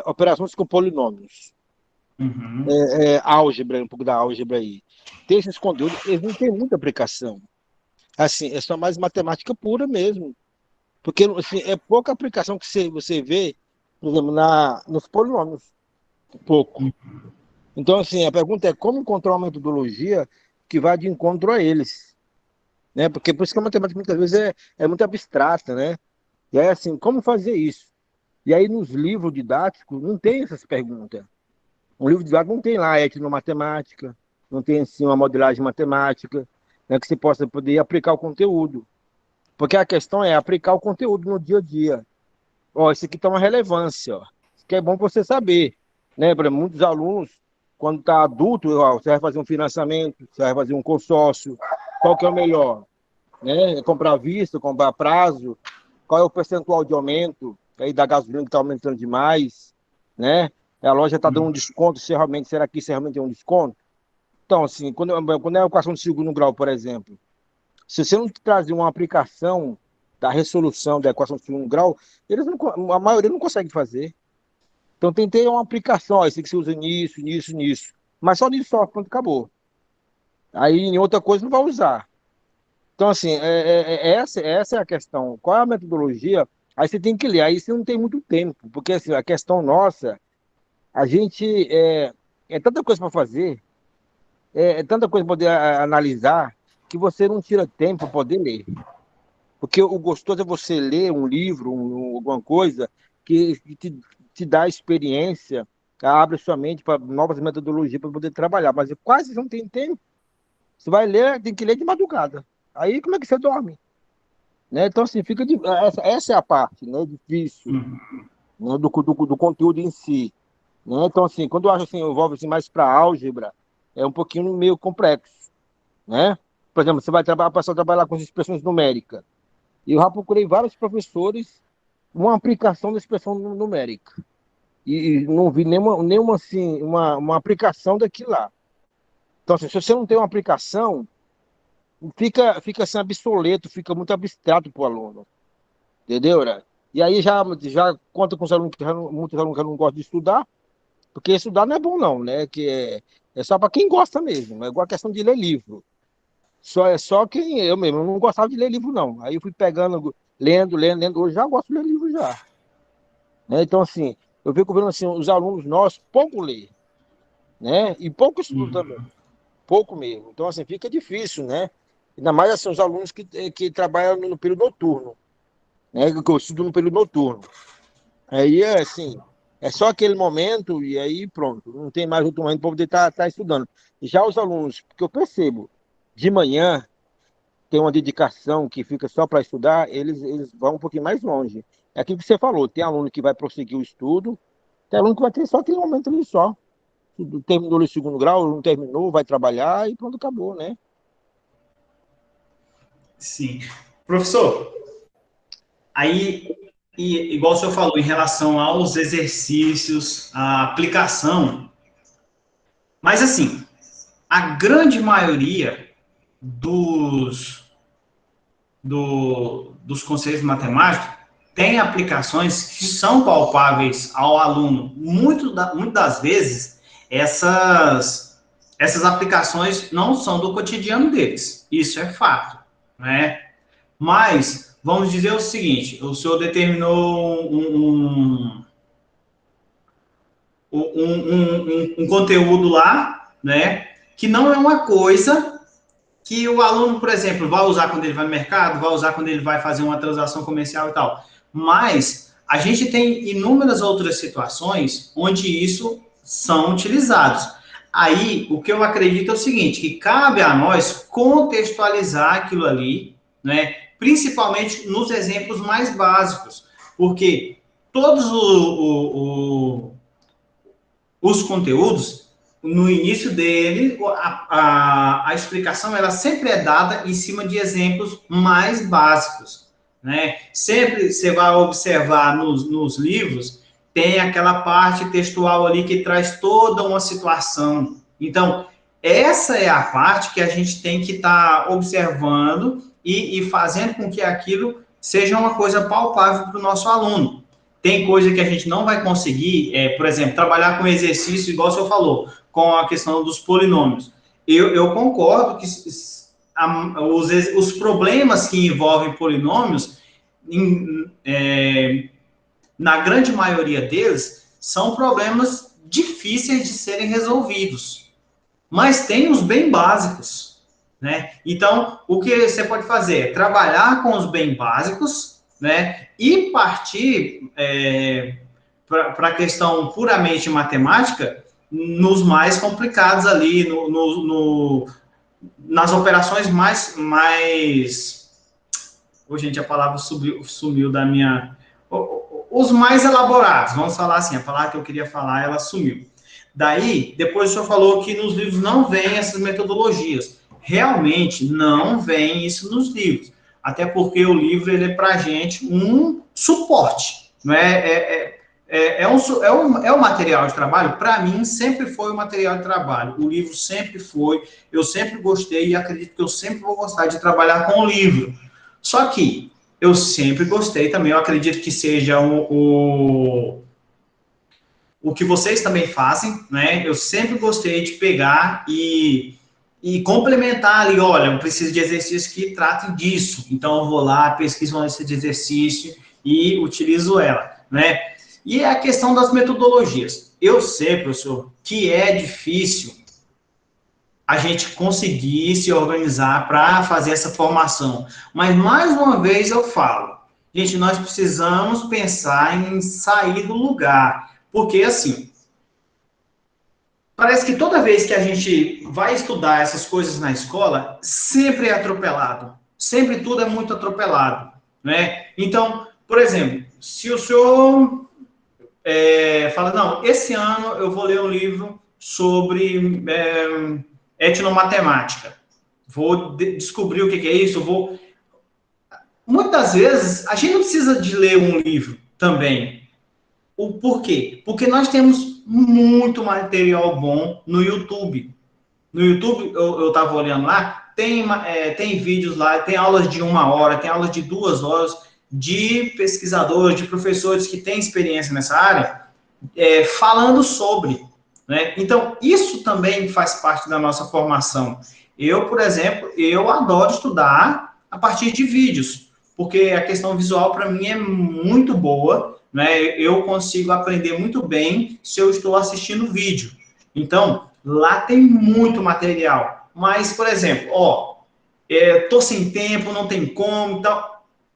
operações com polinômios, álgebra, um pouco da álgebra aí. Tem esses conteúdos, eles não têm muita aplicação. Assim, é só mais matemática pura mesmo. Porque assim, é pouca aplicação que você vê, por exemplo, nos polinômios. Pouco. Então, assim, a pergunta é como encontrar uma metodologia que vá de encontro a eles. Né? Porque por isso que a matemática muitas vezes é muito abstrata, né? E aí, assim, como fazer isso? E aí, nos livros didáticos, não tem essas perguntas. Um livro didático não tem lá etnomatemática, não tem, assim, uma modelagem matemática, né, que você possa poder aplicar o conteúdo. Porque a questão é aplicar o conteúdo no dia a dia. Ó, isso aqui tem uma relevância, ó. Isso aqui é bom você saber. Né? Por exemplo, muitos alunos, quando está adulto, ó, você vai fazer um financiamento, você vai fazer um consórcio, qual que é o melhor? Né? Comprar à vista, comprar a prazo, qual é o percentual de aumento aí da gasolina que está aumentando demais, né? A loja está dando um desconto, será que isso realmente é um desconto? Então, assim, quando é a equação de segundo grau, por exemplo, se você não trazer uma aplicação da resolução da equação de segundo grau, a maioria não consegue fazer. Então tem que ter uma aplicação, ó, isso que você usa nisso, nisso, nisso. Mas só nisso só, pronto, acabou. Aí em outra coisa não vai usar. Então, assim, essa é a questão. Qual é a metodologia? Aí você tem que ler, aí você não tem muito tempo, porque assim, a questão nossa, a gente é tanta coisa para fazer, é tanta coisa para poder analisar, que você não tira tempo para poder ler. Porque o gostoso é você ler um livro, alguma coisa, que te dá experiência, abre sua mente para novas metodologias para poder trabalhar. Mas quase não tem tempo. Você vai ler, tem que ler de madrugada. Aí como é que você dorme? Né? Então, assim, essa é a parte, né, difícil, né, do conteúdo em si. Né? Então, assim, quando eu acho assim, envolve assim, mais para álgebra, é um pouquinho meio complexo. Né? Por exemplo, você vai passar a trabalhar com as expressões numéricas. E eu já procurei vários professores uma aplicação da expressão numérica. E não vi nenhuma assim, uma aplicação daquilo lá. Então, assim, se você não tem uma aplicação, fica assim, obsoleto, fica muito abstrato para o aluno. Entendeu, né? E aí já conta com os alunos muitos alunos que não gostam de estudar, porque estudar não é bom, não, né? Que é só para quem gosta mesmo. É igual a questão de ler livro. Só quem eu mesmo eu não gostava de ler livro, não. Aí eu fui pegando, lendo. Hoje já gosto de ler livro já. Né? Então, assim, eu fico vendo assim, os alunos nossos pouco lê. né? E pouco estudo também, pouco mesmo. Então, assim, fica difícil, né? Ainda mais assim, os alunos que trabalham no período noturno, né? Que eu estudo no período noturno. Aí, assim, é só aquele momento e aí pronto, não tem mais outro momento para poder estar estudando. E já os alunos, que eu percebo, de manhã, tem uma dedicação que fica só para estudar, eles vão um pouquinho mais longe. É aquilo que você falou, tem aluno que vai prosseguir o estudo, tem aluno que vai ter só aquele momento ali só. Terminou o segundo grau, não terminou, vai trabalhar e pronto, acabou, né? Sim. Professor, aí, igual o senhor falou, em relação aos exercícios, a aplicação, mas assim, a grande maioria dos conceitos matemáticos tem aplicações que são palpáveis ao aluno. Muitas das vezes, essas aplicações não são do cotidiano deles. Isso é fato, né? Mas, vamos dizer o seguinte, o senhor determinou um conteúdo lá, né, que não é uma coisa que o aluno, por exemplo, vai usar quando ele vai no mercado, vai usar quando ele vai fazer uma transação comercial e tal. Mas a gente tem inúmeras outras situações onde isso são utilizados. Aí, o que eu acredito é o seguinte, que cabe a nós contextualizar aquilo ali, né, principalmente nos exemplos mais básicos, porque todos os conteúdos, no início dele, a explicação ela sempre é dada em cima de exemplos mais básicos, né? Sempre você vai observar nos livros, tem aquela parte textual ali que traz toda uma situação. Então, essa é a parte que a gente tem que estar observando e fazendo com que aquilo seja uma coisa palpável para o nosso aluno. Tem coisa que a gente não vai conseguir, por exemplo, trabalhar com exercício, igual o senhor falou, com a questão dos polinômios. Eu concordo que os problemas que envolvem polinômios, na grande maioria deles, são problemas difíceis de serem resolvidos. Mas tem os bem básicos, né? Então, o que você pode fazer? Trabalhar com os bem básicos, né? E partir para a questão puramente matemática nos mais complicados ali, nas operações mais... Oh, gente, a palavra sumiu da minha... Os mais elaborados, vamos falar assim, a palavra que eu queria falar, ela sumiu. Daí, depois o senhor falou que nos livros não vem essas metodologias. Realmente, não vem isso nos livros. Até porque o livro, ele é para a gente um suporte. Não é um material de trabalho. Para mim, sempre foi um material de trabalho. O livro sempre foi. Eu sempre gostei e acredito que eu sempre vou gostar de trabalhar com o livro. Só que eu sempre gostei também, eu acredito que seja o que vocês também fazem, né? Eu sempre gostei de pegar e complementar ali, olha, eu preciso de exercícios que tratem disso. Então, eu vou lá, pesquiso uma lista de exercício e utilizo ela, né? E a questão das metodologias. Eu sei, professor, que é difícil a gente conseguir se organizar para fazer essa formação. Mas, mais uma vez, eu falo, gente, nós precisamos pensar em sair do lugar. Porque, assim, parece que toda vez que a gente vai estudar essas coisas na escola, sempre é atropelado. Sempre tudo é muito atropelado, né? Então, por exemplo, se o senhor fala, não, esse ano eu vou ler um livro sobre etnomatemática. Vou descobrir o que é isso, Muitas vezes, a gente não precisa de ler um livro também. O porquê? Porque nós temos muito material bom no YouTube. No YouTube, eu estava olhando lá, tem vídeos lá, tem aulas de 1 hora, tem aulas de 2 horas, de pesquisadores, de professores que têm experiência nessa área, falando sobre, né? Então, isso também faz parte da nossa formação. Eu, por exemplo, eu adoro estudar a partir de vídeos, porque a questão visual, para mim, é muito boa, né? Eu consigo aprender muito bem se eu estou assistindo vídeo. Então, Lá tem muito material. Mas, por exemplo, tô sem tempo, não tem como, então...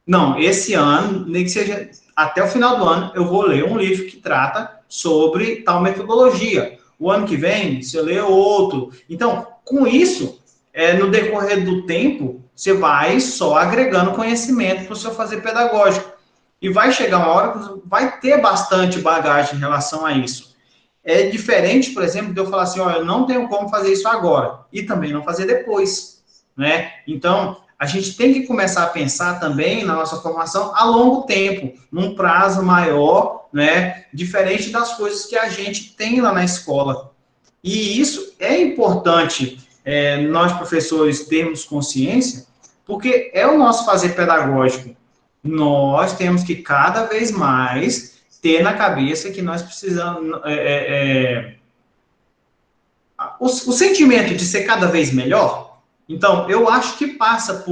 Não, esse ano, nem que seja até o final do ano, eu vou ler um livro que trata sobre tal metodologia. O ano que vem, você lê outro. Então, com isso, no decorrer do tempo, você vai só agregando conhecimento para o seu fazer pedagógico. E vai chegar uma hora que você vai ter bastante bagagem em relação a isso. É diferente, por exemplo, de eu falar assim, eu não tenho como fazer isso agora. E também não fazer depois, né? Então, a gente tem que começar a pensar também na nossa formação a longo tempo, num prazo maior, né? Diferente das coisas que a gente tem lá na escola. E isso é importante, nós professores termos consciência, porque é o nosso fazer pedagógico. Nós temos que cada vez mais ter na cabeça que nós precisamos... o sentimento de ser cada vez melhor, então, eu acho que passa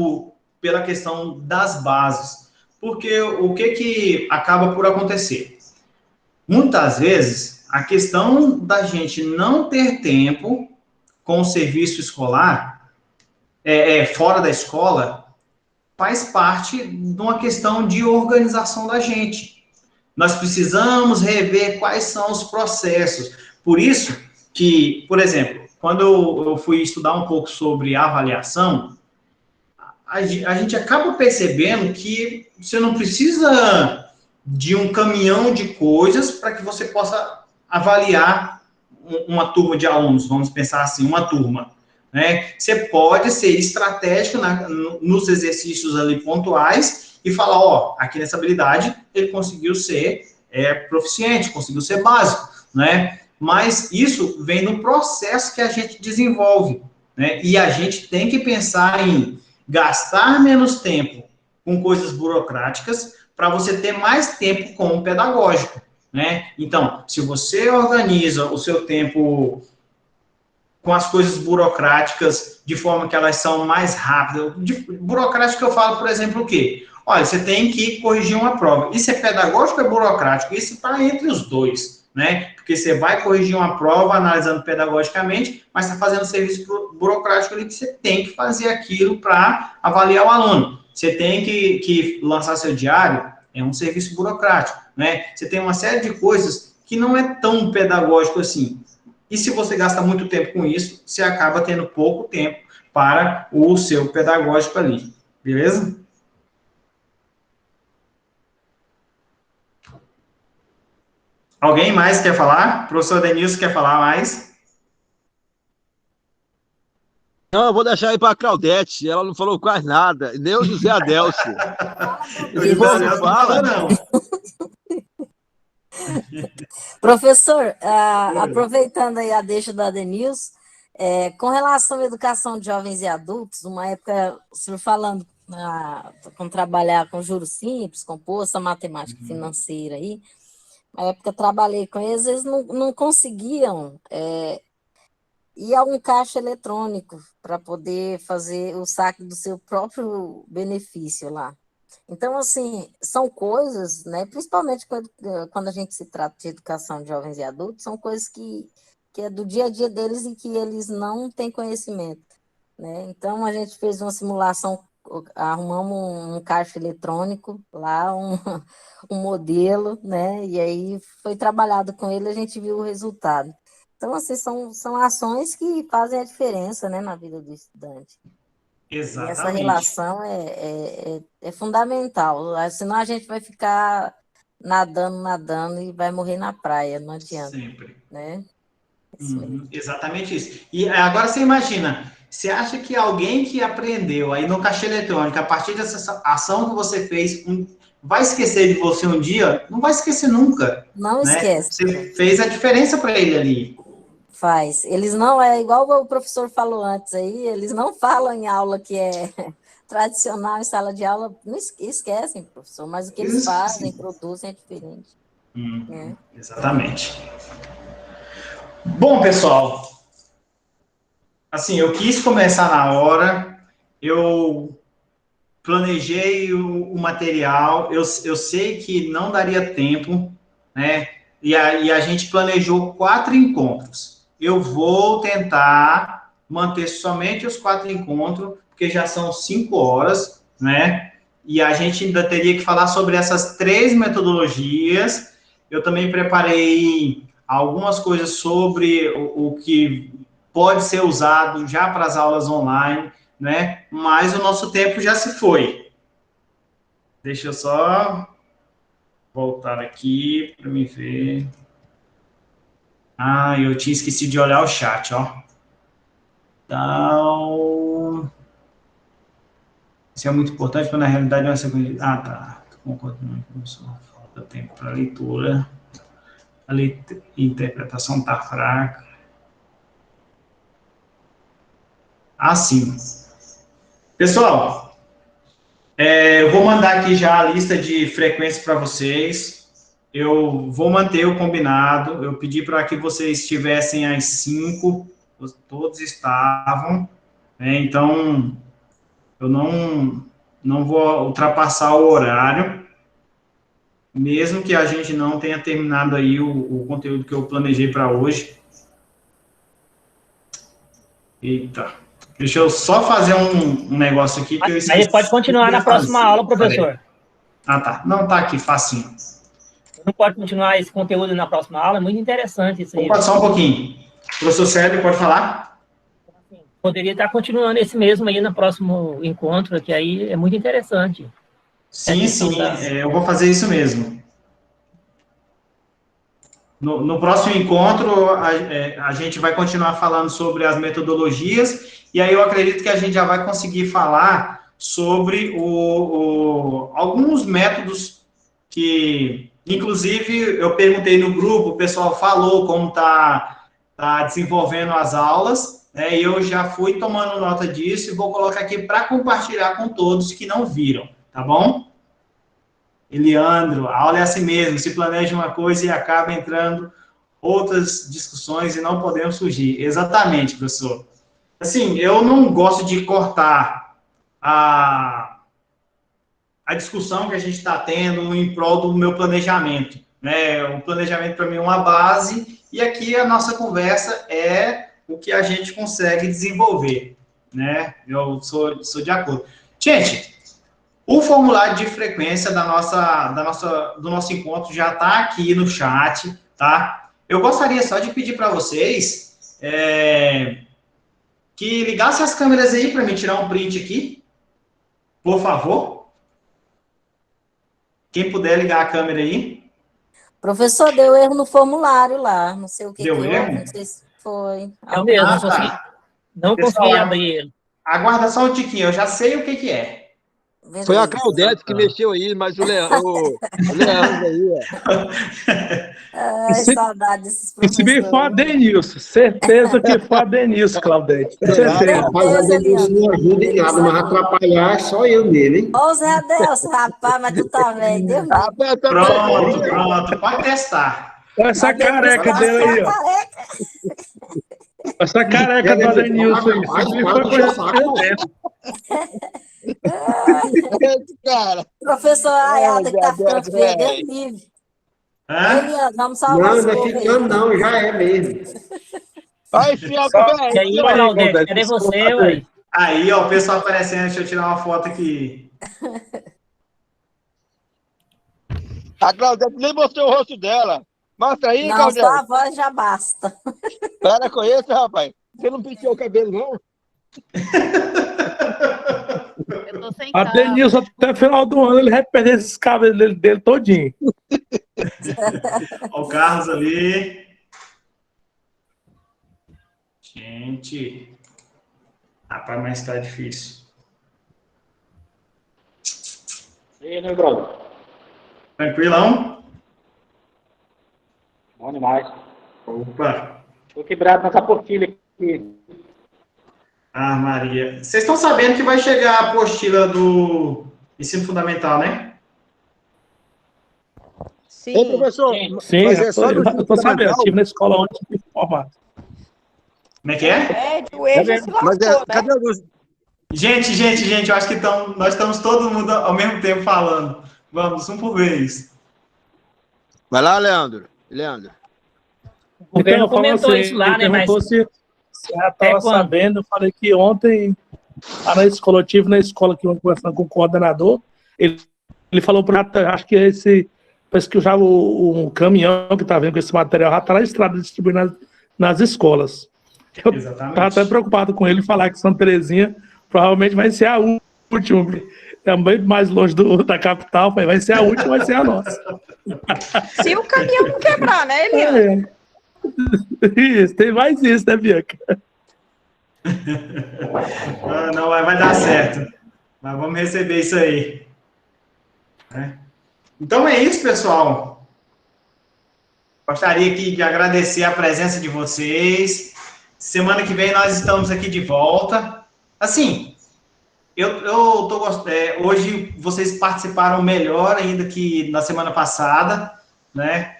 pela questão das bases. Porque o que acaba por acontecer? Muitas vezes, a questão da gente não ter tempo com o serviço escolar, fora da escola, faz parte de uma questão de organização da gente. Nós precisamos rever quais são os processos. Por isso que, por exemplo, quando eu fui estudar um pouco sobre avaliação, a gente acaba percebendo que você não precisa de um caminhão de coisas para que você possa avaliar uma turma de alunos, vamos pensar assim, uma turma, né? Você pode ser estratégico nos exercícios ali pontuais e falar, aqui nessa habilidade ele conseguiu ser proficiente, conseguiu ser básico, né? Mas isso vem no processo que a gente desenvolve, né? E a gente tem que pensar em gastar menos tempo com coisas burocráticas para você ter mais tempo com o pedagógico, né? Então, se você organiza o seu tempo com as coisas burocráticas de forma que elas são mais rápidas, burocrático eu falo, por exemplo, o quê? Olha, você tem que corrigir uma prova. Isso é pedagógico ou é burocrático? Isso está entre os dois, né? Porque você vai corrigir uma prova analisando pedagogicamente, mas está fazendo serviço burocrático ali que você tem que fazer aquilo para avaliar o aluno. Você tem que lançar seu diário, é um serviço burocrático, né? Você tem uma série de coisas que não é tão pedagógico assim. E se você gasta muito tempo com isso, você acaba tendo pouco tempo para o seu pedagógico ali, beleza? Alguém mais quer falar? O professor Denilson quer falar mais? Não, eu vou deixar aí para a Claudete, ela não falou quase nada, nem o José Adelcio. Esse povo não fala, não. Professor, aproveitando aí a deixa da Denilson, com relação à educação de jovens e adultos, uma época, o senhor falando com trabalhar com juros simples, composto, a matemática financeira aí, na época trabalhei com eles, eles não conseguiam ir a um caixa eletrônico para poder fazer o saque do seu próprio benefício lá. Então, assim, são coisas, né, principalmente quando a gente se trata de educação de jovens e adultos, são coisas que é do dia a dia deles e que eles não têm conhecimento, né? Então, a gente fez uma simulação, arrumamos um caixa eletrônico lá, um modelo, né? E aí foi trabalhado com ele, a gente viu o resultado. Então, assim, são ações que fazem a diferença, né, na vida do estudante. Exatamente. E essa relação é fundamental, senão a gente vai ficar nadando e vai morrer na praia, não adianta. Sempre. Né? Exatamente isso. E agora você imagina, você acha que alguém que aprendeu aí no caixa eletrônico, a partir dessa ação que você fez, vai esquecer de você um dia? Não vai esquecer nunca. Não, né? Esquece. Você fez a diferença para ele ali. Faz. Eles não, igual o professor falou antes aí, eles não falam em aula que é tradicional em sala de aula, não esquecem, professor, mas o que eles fazem, produzem é diferente. Exatamente. Bom, pessoal, assim, eu quis começar na hora, eu planejei o material, eu sei que não daria tempo, né, e a gente planejou 4 encontros. eu vou tentar manter somente os 4 encontros, porque já são 5 horas, né? E a gente ainda teria que falar sobre essas 3 metodologias. Eu também preparei algumas coisas sobre o que pode ser usado já para as aulas online, né? Mas o nosso tempo já se foi. Deixa eu só voltar aqui para me ver. Ah, eu tinha esquecido de olhar o chat, ó. Então, isso é muito importante, porque na realidade não é sequência. Ah, tá. Concordo com isso. Falta tempo para leitura. A interpretação está fraca. Assim. Pessoal, eu vou mandar aqui já a lista de frequências para vocês. Eu vou manter o combinado. Eu pedi para que vocês estivessem às 5. Todos estavam. Então, eu não vou ultrapassar o horário. Mesmo que a gente não tenha terminado aí o conteúdo que eu planejei para hoje. Eita. Deixa eu só fazer um negócio aqui que eu esqueci. A gente pode continuar na próxima aula, professor. Ah, tá. Não, tá aqui, facinho. Não pode continuar esse conteúdo na próxima aula? É muito interessante isso aí. Opa, só um pouquinho. Professor Sérgio, pode falar? Poderia estar continuando esse mesmo aí no próximo encontro, que aí é muito interessante. Sim, eu vou fazer isso mesmo. No próximo encontro, a gente vai continuar falando sobre as metodologias, e aí eu acredito que a gente já vai conseguir falar sobre alguns métodos que, inclusive, eu perguntei no grupo, o pessoal falou como tá desenvolvendo as aulas, né, e eu já fui tomando nota disso e vou colocar aqui para compartilhar com todos que não viram, tá bom? Eliandro, a aula é assim mesmo, se planeja uma coisa e acaba entrando outras discussões e não podemos fugir. Exatamente, professor. Assim, eu não gosto de cortar a discussão que a gente está tendo em prol do meu planejamento, né? O planejamento, para mim, é uma base, e aqui a nossa conversa é o que a gente consegue desenvolver, né? Eu sou de acordo. Gente, o formulário de frequência do nosso encontro já está aqui no chat, tá? Eu gostaria só de pedir para vocês que ligassem as câmeras aí para mim tirar um print aqui, por favor. Quem puder ligar a câmera aí. Professor, deu erro no formulário lá, não sei o que deu erro? Não sei se foi. Eu mesmo, não consegui abrir ele. Aguarda só um tiquinho, eu já sei o que é. Beleza. Foi a Claudete que mexeu aí, mas o Leandro aí, Ai, saudade desses professores. Se bem for a Denilson, certeza que foi a Denilson, Claudete. Certeza. Rapaz, a Denilson não ajuda em nada, mas atrapalhar é só eu mesmo, hein? Ô, Zé Adelson, rapaz, mas tu tá velho, Deus me Pronto, pode testar. Essa careca dele aí, ó. Essa careca do Denilson aí. cara. Professor Ayada que tá ficando feio, Deus livre. Vamos salvar Não, não é ficando não, já é mesmo. Ai, fiel, E aí, Claudete, cadê você, ué? Aí, ó, o pessoal aparecendo, deixa eu tirar uma foto aqui. A Claudete nem mostrou o rosto dela. Mostra aí, não, Claudete. só a voz já basta. Para com isso, rapaz. Você não penteou o cabelo, não? Eu tô sem A Denilson, até o final do ano, ele vai perder esses cabelos dele todinho. Olha o Carlos ali. Gente. Rapaz, mas tá difícil. E aí, meu brother? Tranquilão? Bom demais. Opa. Tô quebrado nessa apostila aqui. Ah, Maria. Vocês estão sabendo que vai chegar a apostila do ensino fundamental, né? Sim. Ô, professor. Sim, mas é só eu tô sabendo. Eu estive na escola ontem e fui formado. Como é que é? O ex já se lascou, Mas né? cadê a luz? Gente, eu acho que nós estamos todo mundo ao mesmo tempo falando. Vamos, um por vez. Vai lá, Leandro. O governo Então, comentou assim, isso lá, ele né? Mas perguntou se ela até estava quando? sabendo. Eu falei que ontem, lá na escola, eu estive na escola que eu conversando com o coordenador. Ele falou para acho que parece que já o caminhão que está vindo com esse material já está na estrada distribuindo nas escolas. Eu estava até preocupado com ele falar que Santa Terezinha provavelmente vai ser a última. É muito mais longe da capital, vai ser a última, vai ser a nossa. Se o caminhão não quebrar, né, Eliane? Isso, tem mais isso, né, Bianca? Não, vai dar certo. Mas vamos receber isso aí. Então é isso, pessoal. Gostaria aqui de agradecer a presença de vocês. Semana que vem nós estamos aqui de volta. Assim, hoje vocês participaram melhor ainda que na semana passada, né?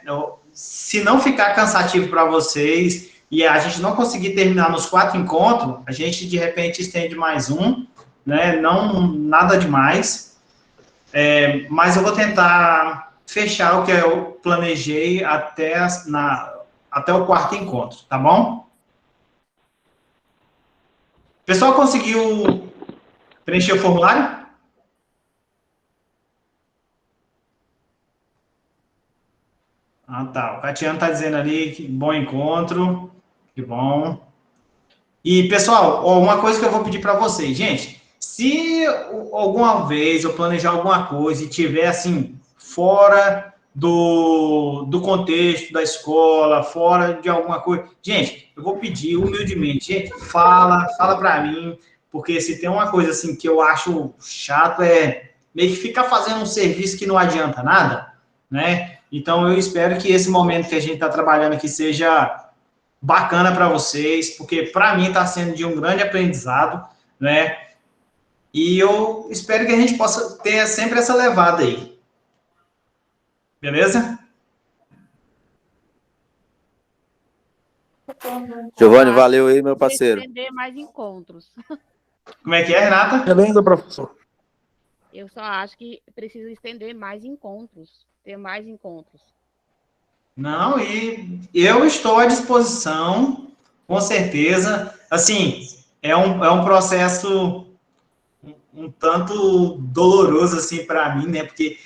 Se não ficar cansativo para vocês e a gente não conseguir terminar nos 4 encontros, a gente de repente estende mais um, né? Não nada demais. Mas eu vou tentar fechar o que eu planejei até o 4º encontro, tá bom? O pessoal conseguiu preencher o formulário? Ah, tá. O Catiano está dizendo ali que bom encontro. Que bom. E, pessoal, uma coisa que eu vou pedir para vocês, gente, se alguma vez eu planejar alguma coisa e tiver, assim, fora do contexto da escola, fora de alguma coisa, gente, eu vou pedir humildemente, gente, fala para mim, porque se tem uma coisa, assim, que eu acho chato meio que ficar fazendo um serviço que não adianta nada, né? Então, eu espero que esse momento que a gente está trabalhando aqui seja bacana para vocês, porque para mim está sendo de um grande aprendizado, né? E eu espero que a gente possa ter sempre essa levada aí. Beleza? Giovanni, valeu aí, meu parceiro. Estender mais encontros. Como é que é, Renata? Beleza, professor. Eu só acho que precisa estender mais encontros, ter mais encontros. Não, e eu estou à disposição, com certeza. Assim, é um processo um tanto doloroso, assim, para mim, né? Porque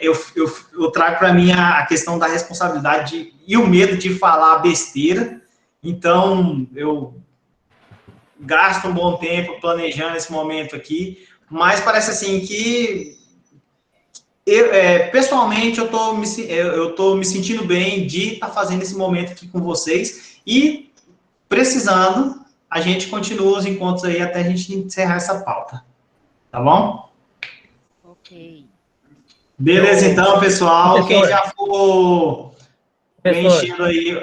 eu trago para mim a questão da responsabilidade e o medo de falar besteira. Então, eu gasto um bom tempo planejando esse momento aqui, mas parece assim que pessoalmente eu tô me sentindo bem de estar fazendo esse momento aqui com vocês e precisando, a gente continua os encontros aí até a gente encerrar essa pauta. Tá bom? Ok. Beleza, então, pessoal. Quem já for preenchendo aí...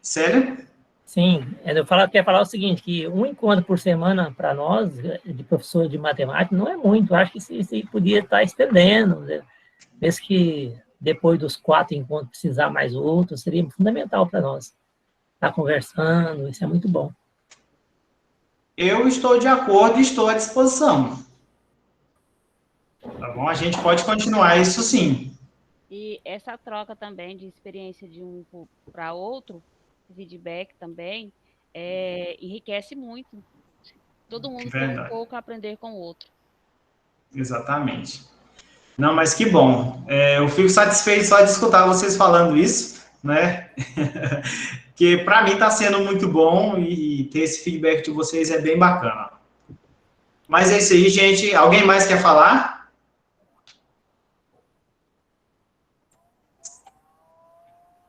Sério? Sim, eu quero falar o seguinte, que um encontro por semana para nós, de professor de matemática, não é muito. Eu acho que se podia estar estendendo, né? Mesmo que depois dos 4 encontros precisar mais outros, seria fundamental para nós estar conversando, isso é muito bom. Eu estou de acordo e estou à disposição. Tá bom? A gente pode continuar isso sim. E essa troca também de experiência de um para outro, feedback também, enriquece muito. Todo mundo tem um pouco a aprender com o outro. Exatamente. Não, mas que bom. Eu fico satisfeito só de escutar vocês falando isso, né? Que para mim está sendo muito bom e ter esse feedback de vocês é bem bacana. Mas é isso aí, gente. Alguém mais quer falar?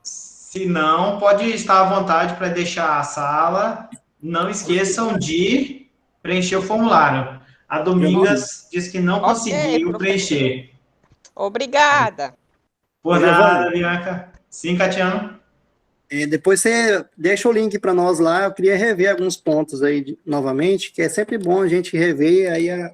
Se não, pode estar à vontade para deixar a sala. Não esqueçam de preencher o formulário. A Domingas disse que não conseguiu preencher. Obrigada. Por nada, Bianca. Sim, Catiano? Depois você deixa o link para nós lá. Eu queria rever alguns pontos aí novamente, que é sempre bom a gente rever aí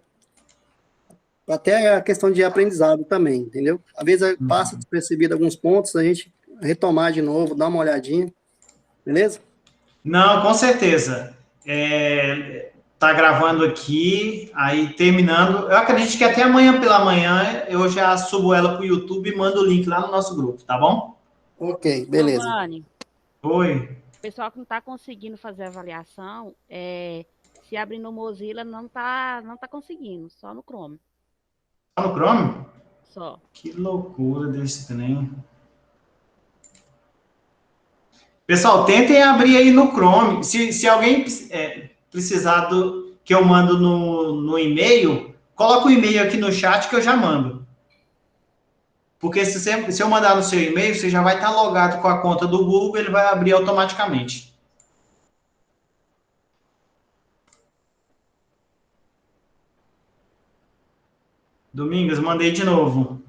até a questão de aprendizado também, entendeu? Às vezes passa despercebido alguns pontos, a gente retomar de novo, dar uma olhadinha, beleza? Não, com certeza. Tá gravando aqui, aí terminando. Eu acredito que até amanhã pela manhã eu já subo ela para o YouTube e mando o link lá no nosso grupo, tá bom? Ok, beleza. Giovanni, Oi. O pessoal que não está conseguindo fazer avaliação, se abrir no Mozilla, não tá conseguindo, só no Chrome. Só no Chrome? Só. Que loucura desse trem. Pessoal, tentem abrir aí no Chrome. Se alguém precisar que eu mando no e-mail, coloca o e-mail aqui no chat que eu já mando. Porque se eu mandar no seu e-mail, você já vai estar logado com a conta do Google, ele vai abrir automaticamente. Domingas, mandei de novo.